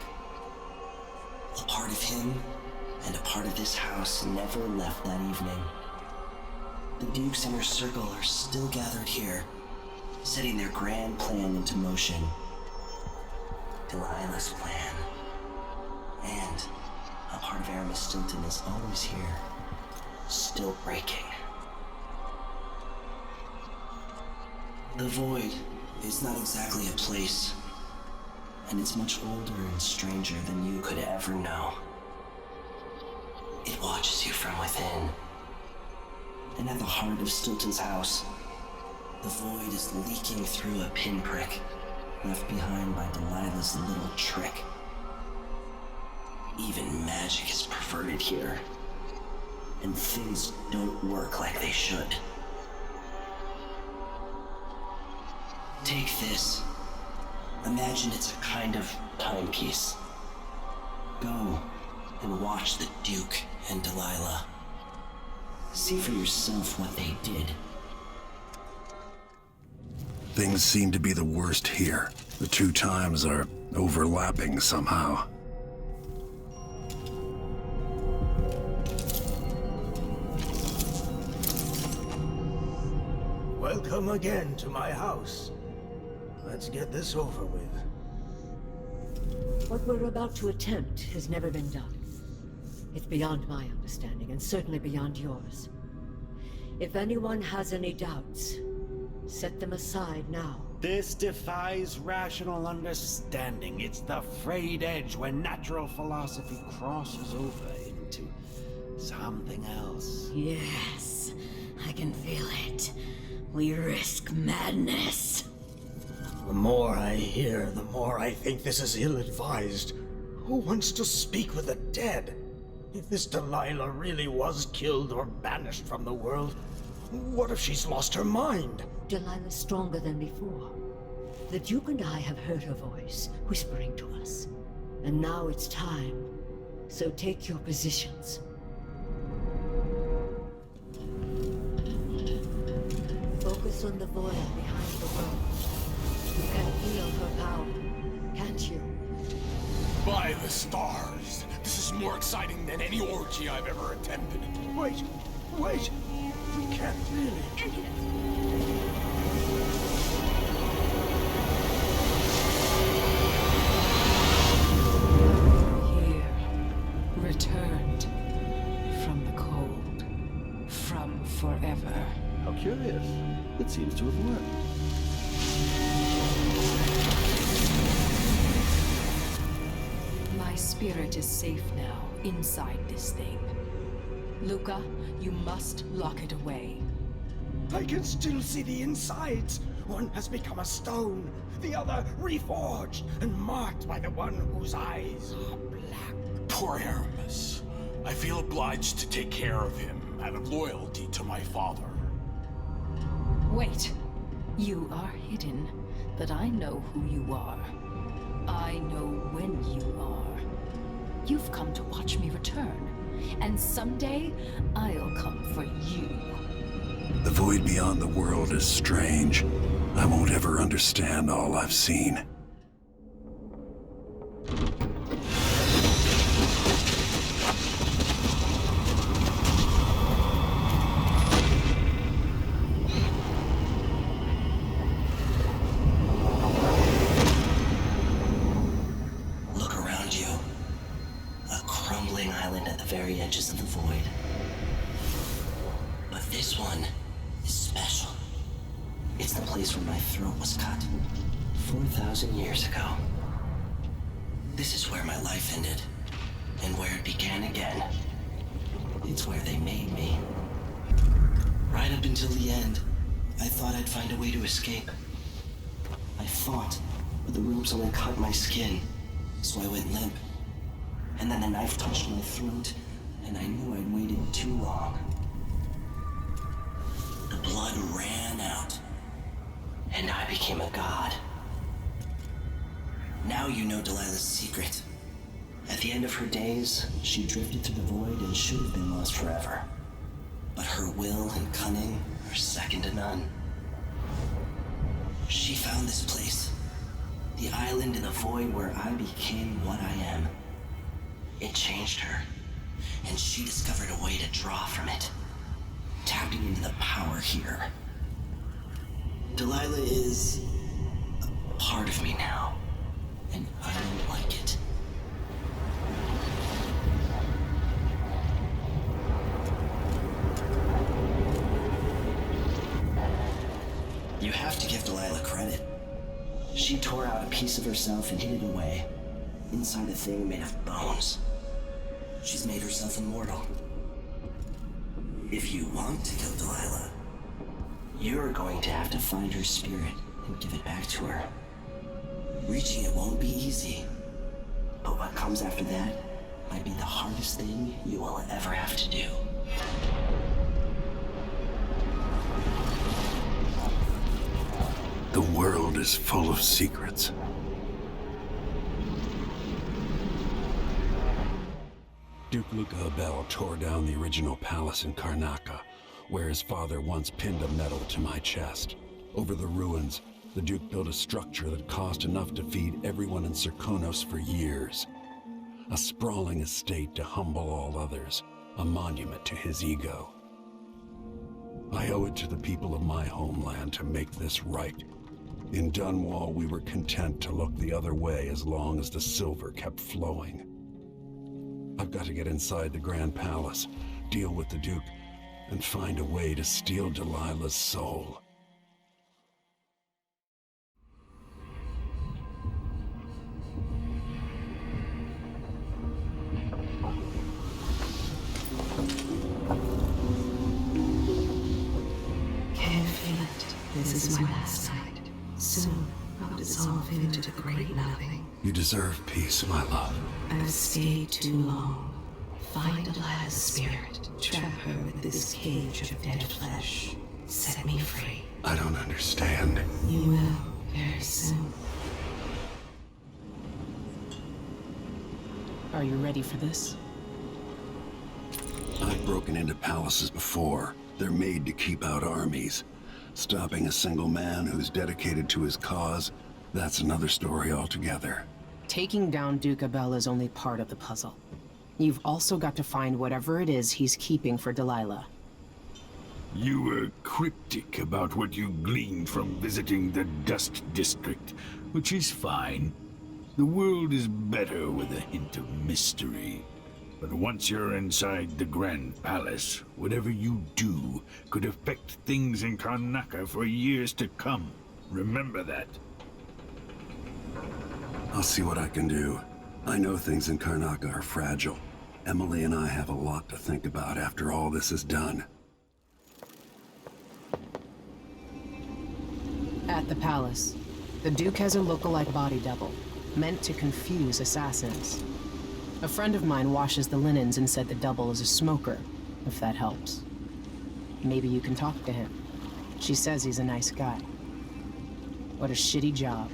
A part of him and a part of this house never left that evening. The Duke's inner circle are still gathered here, setting their grand plan into motion. Delilah's plan. And a part of Aramis Stilton is always here, still breaking. The void is not exactly a place, and it's much older and stranger than you could ever know. It watches you from within. And at the heart of Stilton's house, the void is leaking through a pinprick left behind by Delilah's little trick. Even magic is perverted here, and things don't work like they should. Take this. Imagine it's a kind of timepiece. Go and watch the Duke and Delilah. See for yourself what they did. Things seem to be the worst here. The two times are overlapping somehow. Welcome again to my house. Let's get this over with. What we're about to attempt has never been done. It's beyond my understanding, and certainly beyond yours. If anyone has any doubts, set them aside now. This defies rational understanding. It's the frayed edge where natural philosophy crosses over into something else. Yes, I can feel it. We risk madness. The more I hear, the more I think this is ill-advised. Who wants to speak with the dead? If this Delilah really was killed or banished from the world, what if she's lost her mind? Delilah's stronger than before. The Duke and I have heard her voice, whispering to us. And now it's time. So take your positions. Focus on the void behind the world. You can feel her power, can't you? By the stars! This is more exciting than any orgy I've ever attended. Wait! We can't really... Here, returned from the cold, from forever. How curious. It seems to have worked. My spirit is safe now, inside this thing. Luca, you must lock it away. I can still see the insides. One has become a stone, the other reforged and marked by the one whose eyes are black. Poor Aramis. I feel obliged to take care of him out of loyalty to my father. Wait. You are hidden, but I know who you are. I know when you are. You've come to watch me return, and someday I'll come for you. The void beyond the world is strange. I won't ever understand all I've seen. Look around you. A crumbling island at the very edges of the void. But this one is special. It's the place where my throat was cut 4,000 years ago. This is where my life ended, and where it began again. It's where they made me. Right up until the end, I thought I'd find a way to escape. I fought, but the ropes only cut my skin, so I went limp. And then the knife touched my throat, and I knew I'd waited too long. The blood ran out, and I became a god. Now you know Delilah's secret. At the end of her days, she drifted through the void and should have been lost forever. But her will and cunning are second to none. She found this place, the island in the void where I became what I am. It changed her, and she discovered a way to draw from it, tapping into the power here. Delilah is a part of me now, and I don't like it. You have to give Delilah credit. She tore out a piece of herself and hid it away, inside a thing made of bones. She's made herself immortal. If you want to kill Delilah, you're going to have to find her spirit and give it back to her. Reaching it won't be easy, but what comes after that might be the hardest thing you will ever have to do. The world is full of secrets. Duke Luca Abel tore down the original palace in Karnaca, where his father once pinned a medal to my chest. Over the ruins, the Duke built a structure that cost enough to feed everyone in Serkonos for years. A sprawling estate to humble all others, a monument to his ego. I owe it to the people of my homeland to make this right. In Dunwall, we were content to look the other way as long as the silver kept flowing. I've got to get inside the Grand Palace, deal with the Duke, and find a way to steal Delilah's soul. Can't feel it. This is my last night. Soon, I'll dissolve into the great nothing. You deserve peace, my love. I've stayed too long. Find Delilah's spirit. Trap her with this cage of dead flesh. Set me free. I don't understand. You will, very soon. Are you ready for this? I've broken into palaces before. They're made to keep out armies. Stopping a single man who's dedicated to his cause, that's another story altogether. Taking down Duke Abel is only part of the puzzle. You've also got to find whatever it is he's keeping for Delilah. You were cryptic about what you gleaned from visiting the Dust District, which is fine. The world is better with a hint of mystery. But once you're inside the Grand Palace, whatever you do could affect things in Karnaca for years to come. Remember that. I'll see what I can do. I know things in Karnaca are fragile. Emily and I have a lot to think about after all this is done. At the palace, the Duke has a lookalike body double, meant to confuse assassins. A friend of mine washes the linens and said the double is a smoker, if that helps. Maybe you can talk to him. She says he's a nice guy. What a shitty job,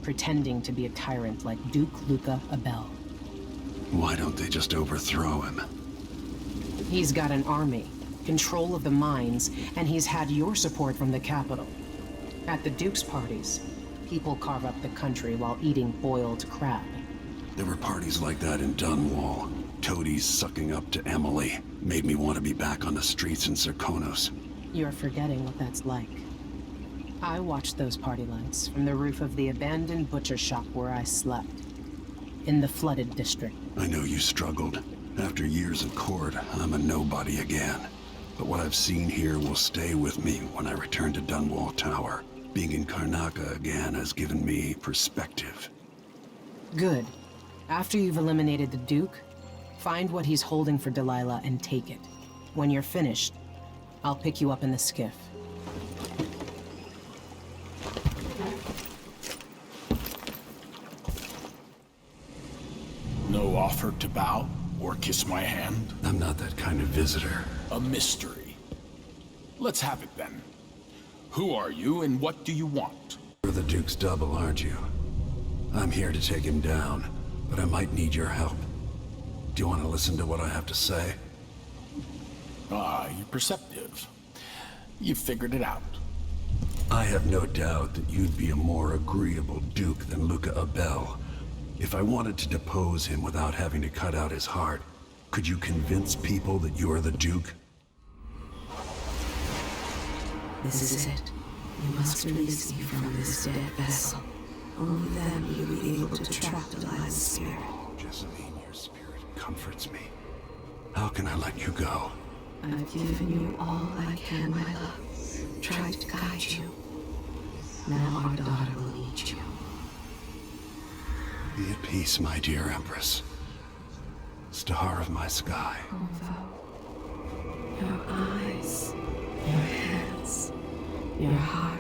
pretending to be a tyrant like Duke Luca Abel. Why don't they just overthrow him? He's got an army, control of the mines, and he's had your support from the capital. At the Duke's parties, people carve up the country while eating boiled crab. There were parties like that in Dunwall. Toadies sucking up to Emily made me want to be back on the streets in Serkonos. You're forgetting what that's like. I watched those party lights from the roof of the abandoned butcher shop where I slept. In the flooded district. I know you struggled. After years in court, I'm a nobody again. But what I've seen here will stay with me when I return to Dunwall Tower. Being in Karnaca again has given me perspective. Good. After you've eliminated the Duke, find what he's holding for Delilah and take it. When you're finished, I'll pick you up in the skiff. No offer to bow or kiss my hand? I'm not that kind of visitor. A mystery. Let's have it then. Who are you and what do you want? You're the Duke's double, aren't you? I'm here to take him down, but I might need your help. Do you want to listen to what I have to say? Ah, you're perceptive. You figured it out. I have no doubt that you'd be a more agreeable Duke than Luca Abel. If I wanted to depose him without having to cut out his heart, could you convince people that you are the Duke? This is it. You must release me from this dead vessel. Only then will you be able to trap Delilah's spirit. Jessamine, your spirit comforts me. How can I let you go? I've given you all I can, my love. Tried to guide you. Now our daughter will need you. Be at peace, my dear Empress. Star of my sky. Your eyes, your hands, your heart.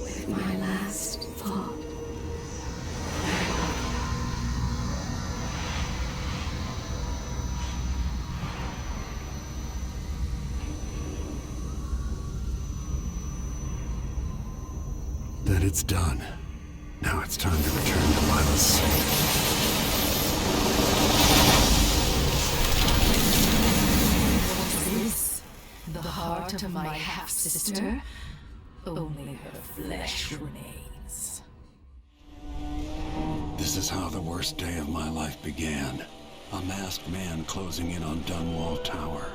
With my last thought. Then it's done. Now it's time to return Delilah's soul. Was this the heart of my half-sister? Only her flesh remains. This is how the worst day of my life began. A masked man closing in on Dunwall Tower.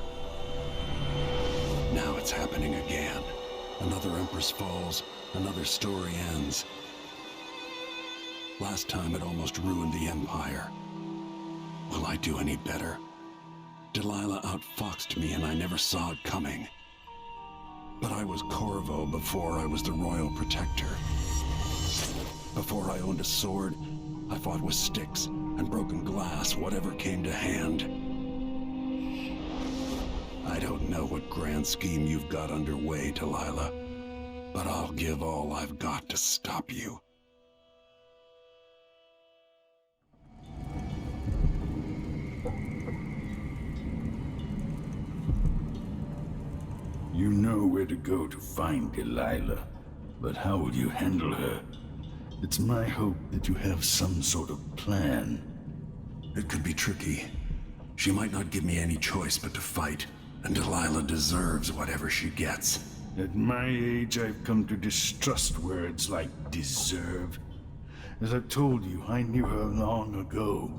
Now it's happening again. Another Empress falls, another story ends. Last time it almost ruined the Empire. Will I do any better? Delilah outfoxed me and I never saw it coming. But I was Corvo before I was the Royal Protector. Before I owned a sword, I fought with sticks and broken glass, whatever came to hand. I don't know what grand scheme you've got underway, Delilah, but I'll give all I've got to stop you. You know where to go to find Delilah, but how will you handle her? It's my hope that you have some sort of plan. It could be tricky. She might not give me any choice but to fight, and Delilah deserves whatever she gets. At my age, I've come to distrust words like deserve. As I've told you, I knew her long ago.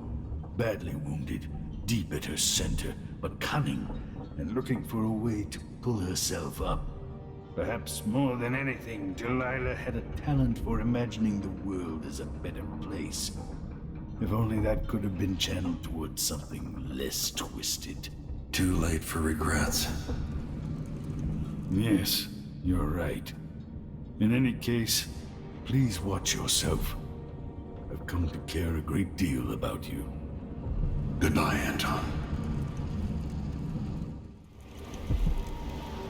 Badly wounded, deep at her center, but cunning, and looking for a way to pull herself up. Perhaps more than anything, Delilah had a talent for imagining the world as a better place. If only that could have been channeled towards something less twisted. Too late for regrets. Yes, you're right. In any case, please watch yourself. I've come to care a great deal about you. Goodbye, Anton.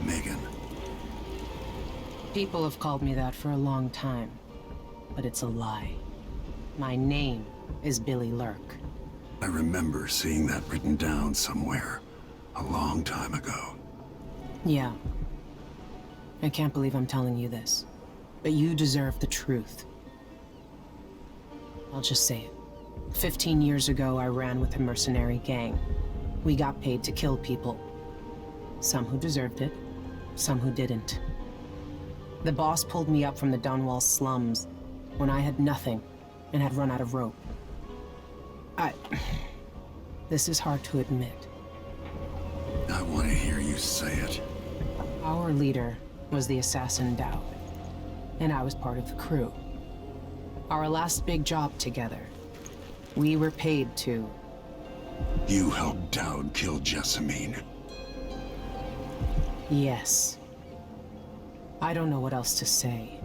Megan. People have called me that for a long time, but it's a lie. My name is Billy Lurk. I remember seeing that written down somewhere a long time ago. Yeah. I can't believe I'm telling you this, but you deserve the truth. I'll just say it. 15 years ago, I ran with a mercenary gang. We got paid to kill people. Some who deserved it, some who didn't. The boss pulled me up from the Dunwall slums when I had nothing and had run out of rope. This is hard to admit. I want to hear you say it. Our leader was the assassin Dowd, and I was part of the crew. Our last big job together, we were paid to... You helped Dowd kill Jessamine. Yes. I don't know what else to say.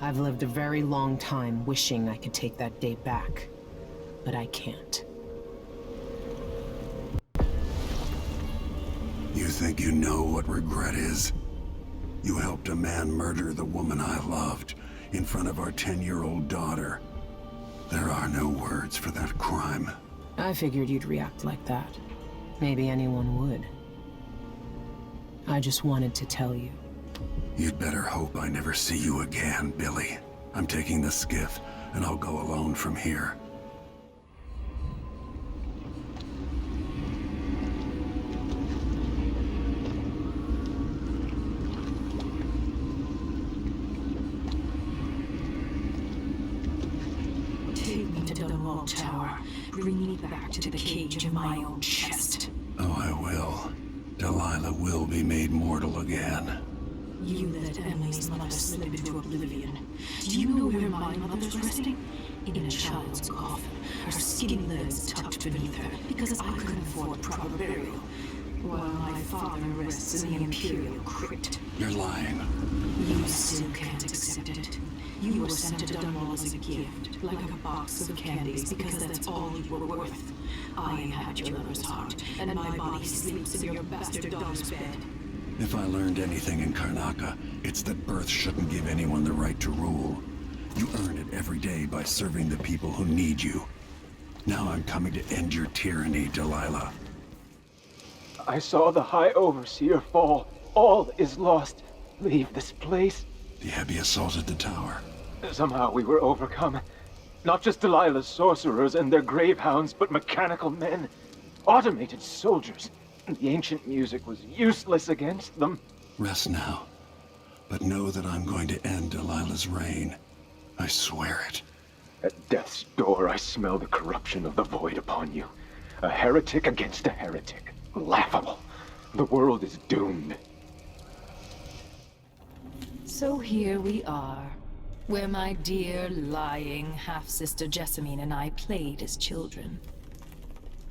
I've lived a very long time wishing I could take that day back, but I can't. You think you know what regret is? You helped a man murder the woman I loved in front of our 10-year-old daughter. There are no words for that crime. I figured you'd react like that. Maybe anyone would. I just wanted to tell you. You'd better hope I never see you again, Billy. I'm taking the skiff, and I'll go alone from here. Take me to Dunwall Tower. Bring me back to the cage of my own chest. Oh, I will. Delilah will be made mortal again. You let Emily's mother slip into oblivion. Do you know where my mother's resting? In a child's coffin, her skinny legs tucked beneath her, because I couldn't afford proper burial, while my father rests in the Imperial crypt. You're lying. You still can't accept it. You were sent to Dunwall as a gift, like a box of candies, because that's all you were worth. I inhabit your lover's heart, and my body sleeps in your bastard daughter's bed. If I learned anything in Karnaca, it's that birth shouldn't give anyone the right to rule. You earn it every day by serving the people who need you. Now I'm coming to end your tyranny, Delilah. I saw the High Overseer fall. All is lost. Leave this place. The Abbey assaulted the tower. Somehow we were overcome. Not just Delilah's sorcerers and their gravehounds, but mechanical men. Automated soldiers. The ancient music was useless against them. Rest now. But know that I'm going to end Delilah's reign. I swear it. At death's door, I smell the corruption of the void upon you. A heretic against a heretic. Laughable. The world is doomed. So here we are, where my dear, lying half-sister Jessamine and I played as children.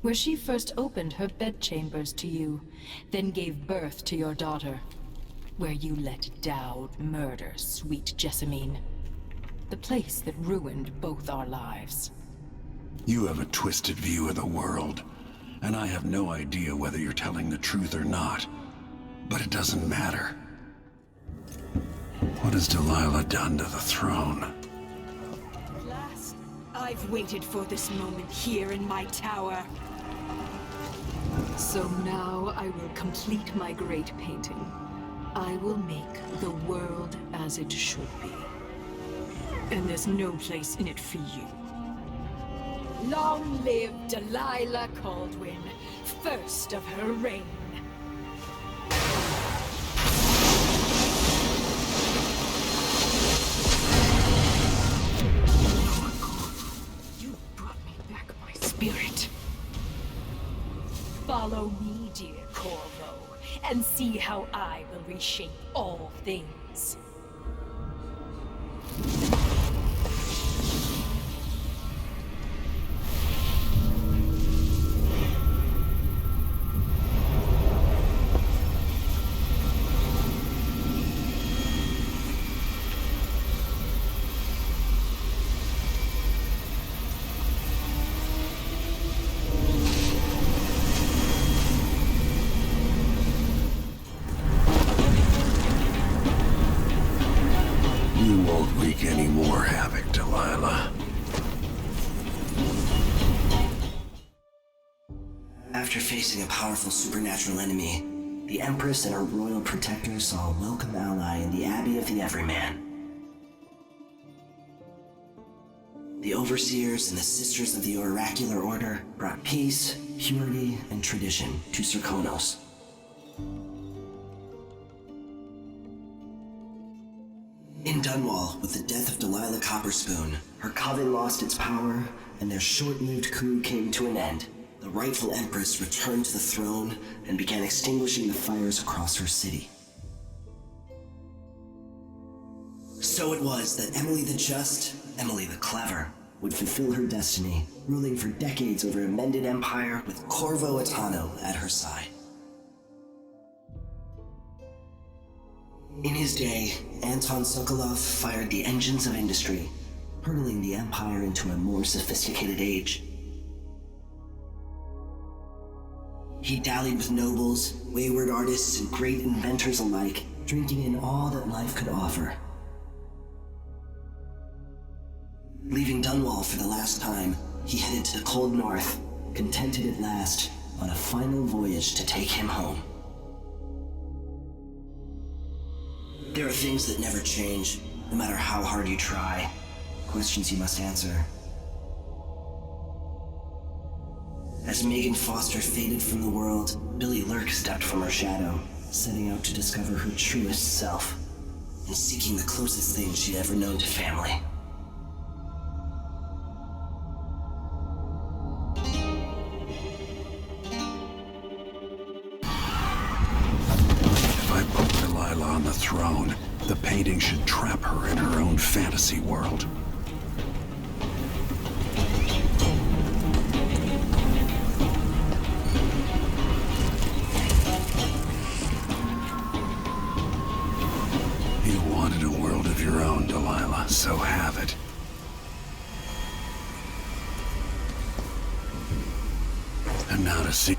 Where she first opened her bedchambers to you, then gave birth to your daughter. Where you let Dowd murder sweet Jessamine. The place that ruined both our lives. You have a twisted view of the world, and I have no idea whether you're telling the truth or not. But it doesn't matter. What has Delilah done to the throne? At last, I've waited for this moment here in my tower. So now I will complete my great painting. I will make the world as it should be. And there's no place in it for you. Long live Delilah Caldwin, first of her reign. You brought me back my spirit. Follow me, dear Corvo, and see how I will reshape all things. You won't wreak any more havoc, Delilah. After facing a powerful supernatural enemy, the Empress and her royal protector saw a welcome ally in the Abbey of the Everyman. The Overseers and the Sisters of the Oracular Order brought peace, purity, and tradition to Serkonos. In Dunwall, with the death of Delilah Copperspoon, her coven lost its power, and their short-lived coup came to an end. The rightful Empress returned to the throne and began extinguishing the fires across her city. So it was that Emily the Just, Emily the Clever, would fulfill her destiny, ruling for decades over a mended empire with Corvo Attano at her side. In his day, Anton Sokolov fired the engines of industry, hurtling the empire into a more sophisticated age. He dallied with nobles, wayward artists, and great inventors alike, drinking in all that life could offer. Leaving Dunwall for the last time, he headed to the cold north, contented at last, on a final voyage to take him home. There are things that never change, no matter how hard you try. Questions you must answer. As Megan Foster faded from the world, Billy Lurk stepped from her shadow, setting out to discover her truest self, and seeking the closest thing she'd ever known to family. If I put Delilah on the throne, the painting should trap her in her own fantasy world. so have it. And now to see...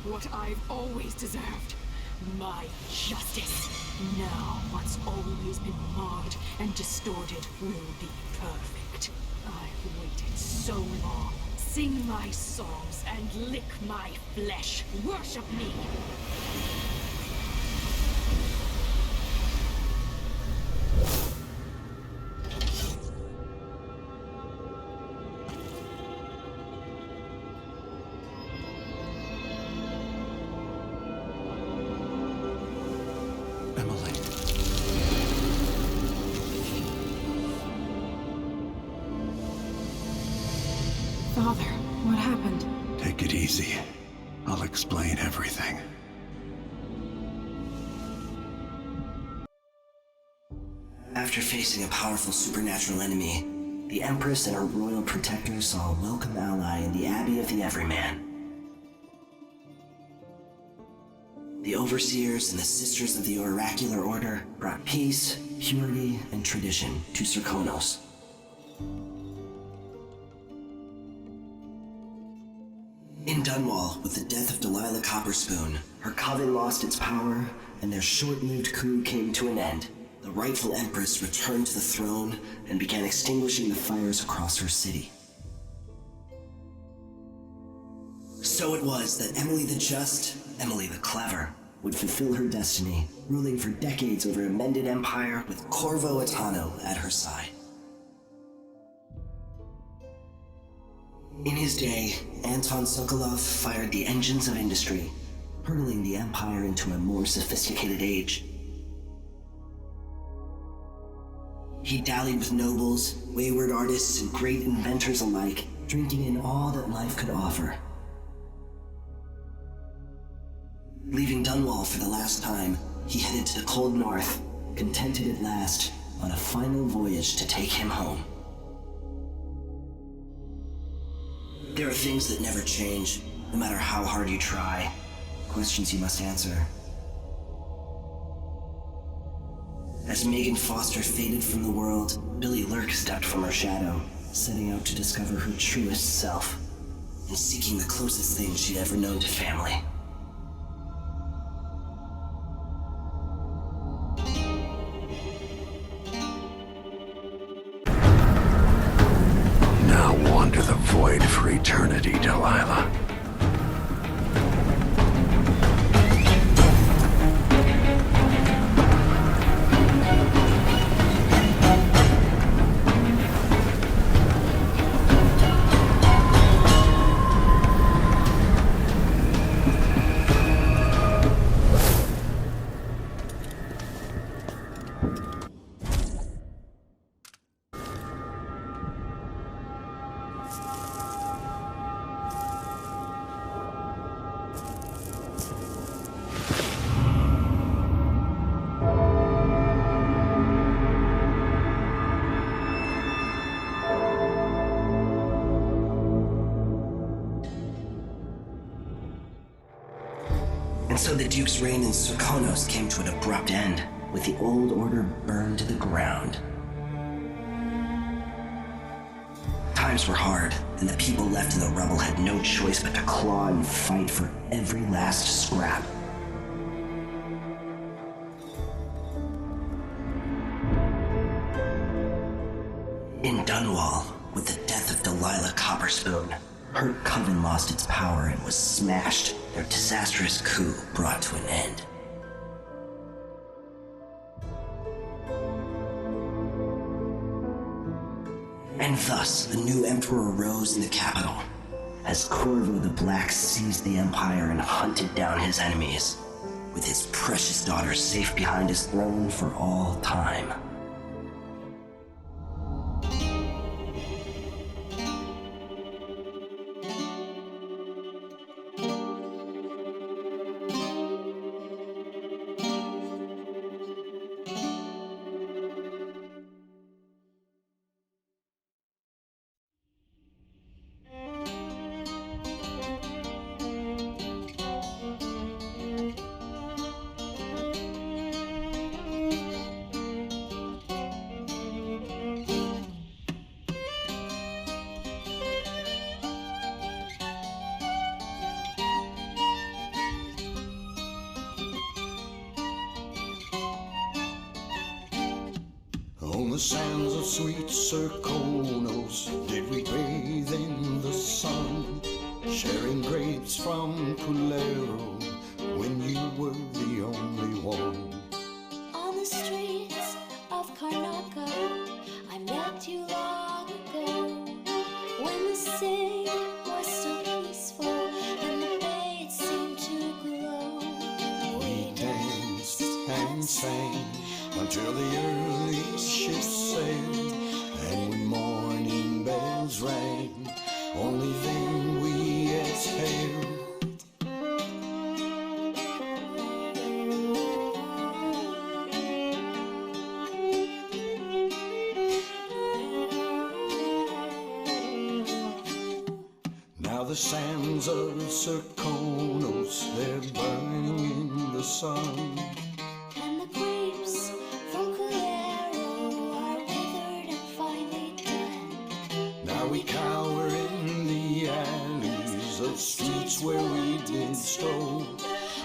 What I've always deserved. My justice. Now what's always been marred and distorted will be perfect. I've waited so long. Sing my songs and lick my flesh. Worship me. Father, what happened? Take it easy. I'll explain everything. After facing a powerful supernatural enemy, the Empress and her royal protector saw a welcome ally in the Abbey of the Everyman. The Overseers and the Sisters of the Oracular Order brought peace, purity, and tradition to Serkonos. In Dunwall, with the death of Delilah Copperspoon, her coven lost its power, and their short-lived coup came to an end. The rightful Empress returned to the throne and began extinguishing the fires across her city. So it was that Emily the Just, Emily the Clever, would fulfill her destiny, ruling for decades over a mended empire with Corvo Attano at her side. In his day, Anton Sokolov fired the engines of industry, hurtling the empire into a more sophisticated age. He dallied with nobles, wayward artists, and great inventors alike, drinking in all that life could offer. Leaving Dunwall for the last time, he headed to the cold north, contented at last, on a final voyage to take him home. There are things that never change, no matter how hard you try. Questions you must answer. As Megan Foster faded from the world, Billy Lurk stepped from her shadow, setting out to discover her truest self, and seeking the closest thing she'd ever known to family. Now wander the void for eternity, Delilah. And so the Duke's reign in Serkonos came to an abrupt end, with the old order burned to the ground. Times were hard, and the people left in the rubble had no choice but to claw and fight for every last scrap. In Dunwall, with the death of Delilah Copperspoon, her coven lost its power and was smashed, their disastrous coup brought to an end. And thus, a new emperor arose in the capital. as Corvo the Black seized the Empire and hunted down his enemies, with his precious daughter safe behind his throne for all time. On the sands of sweet Serkonos did we bathe in the sun, sharing grapes from Pulero when you were the only one. On the streets of Karnaca, I met you long ago, when the city was so peaceful and the bay seemed to glow. We danced and sang until the early ships sailed, and when morning bells rang, only then we exhaled. Now the sands of Serkonos, they're burning in the sun. And the grapes from Culero are withered and finally done. Now we cower in the alleys of streets where we did stroll,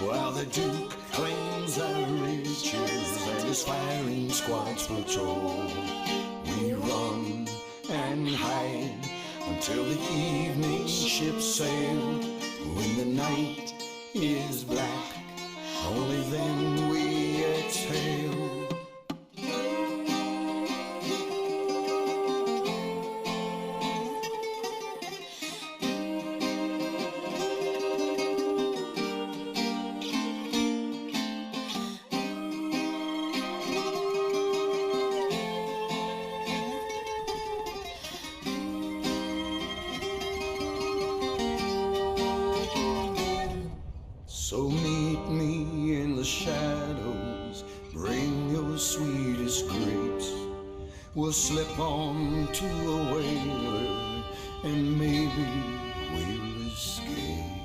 while the Duke claims our riches and his firing squads patrol. We run and hide until the evening ships sail. When the night is black, only then we exhale. So meet me in the shadows, bring your sweetest grapes. We'll slip on to a whaler, and maybe we'll escape.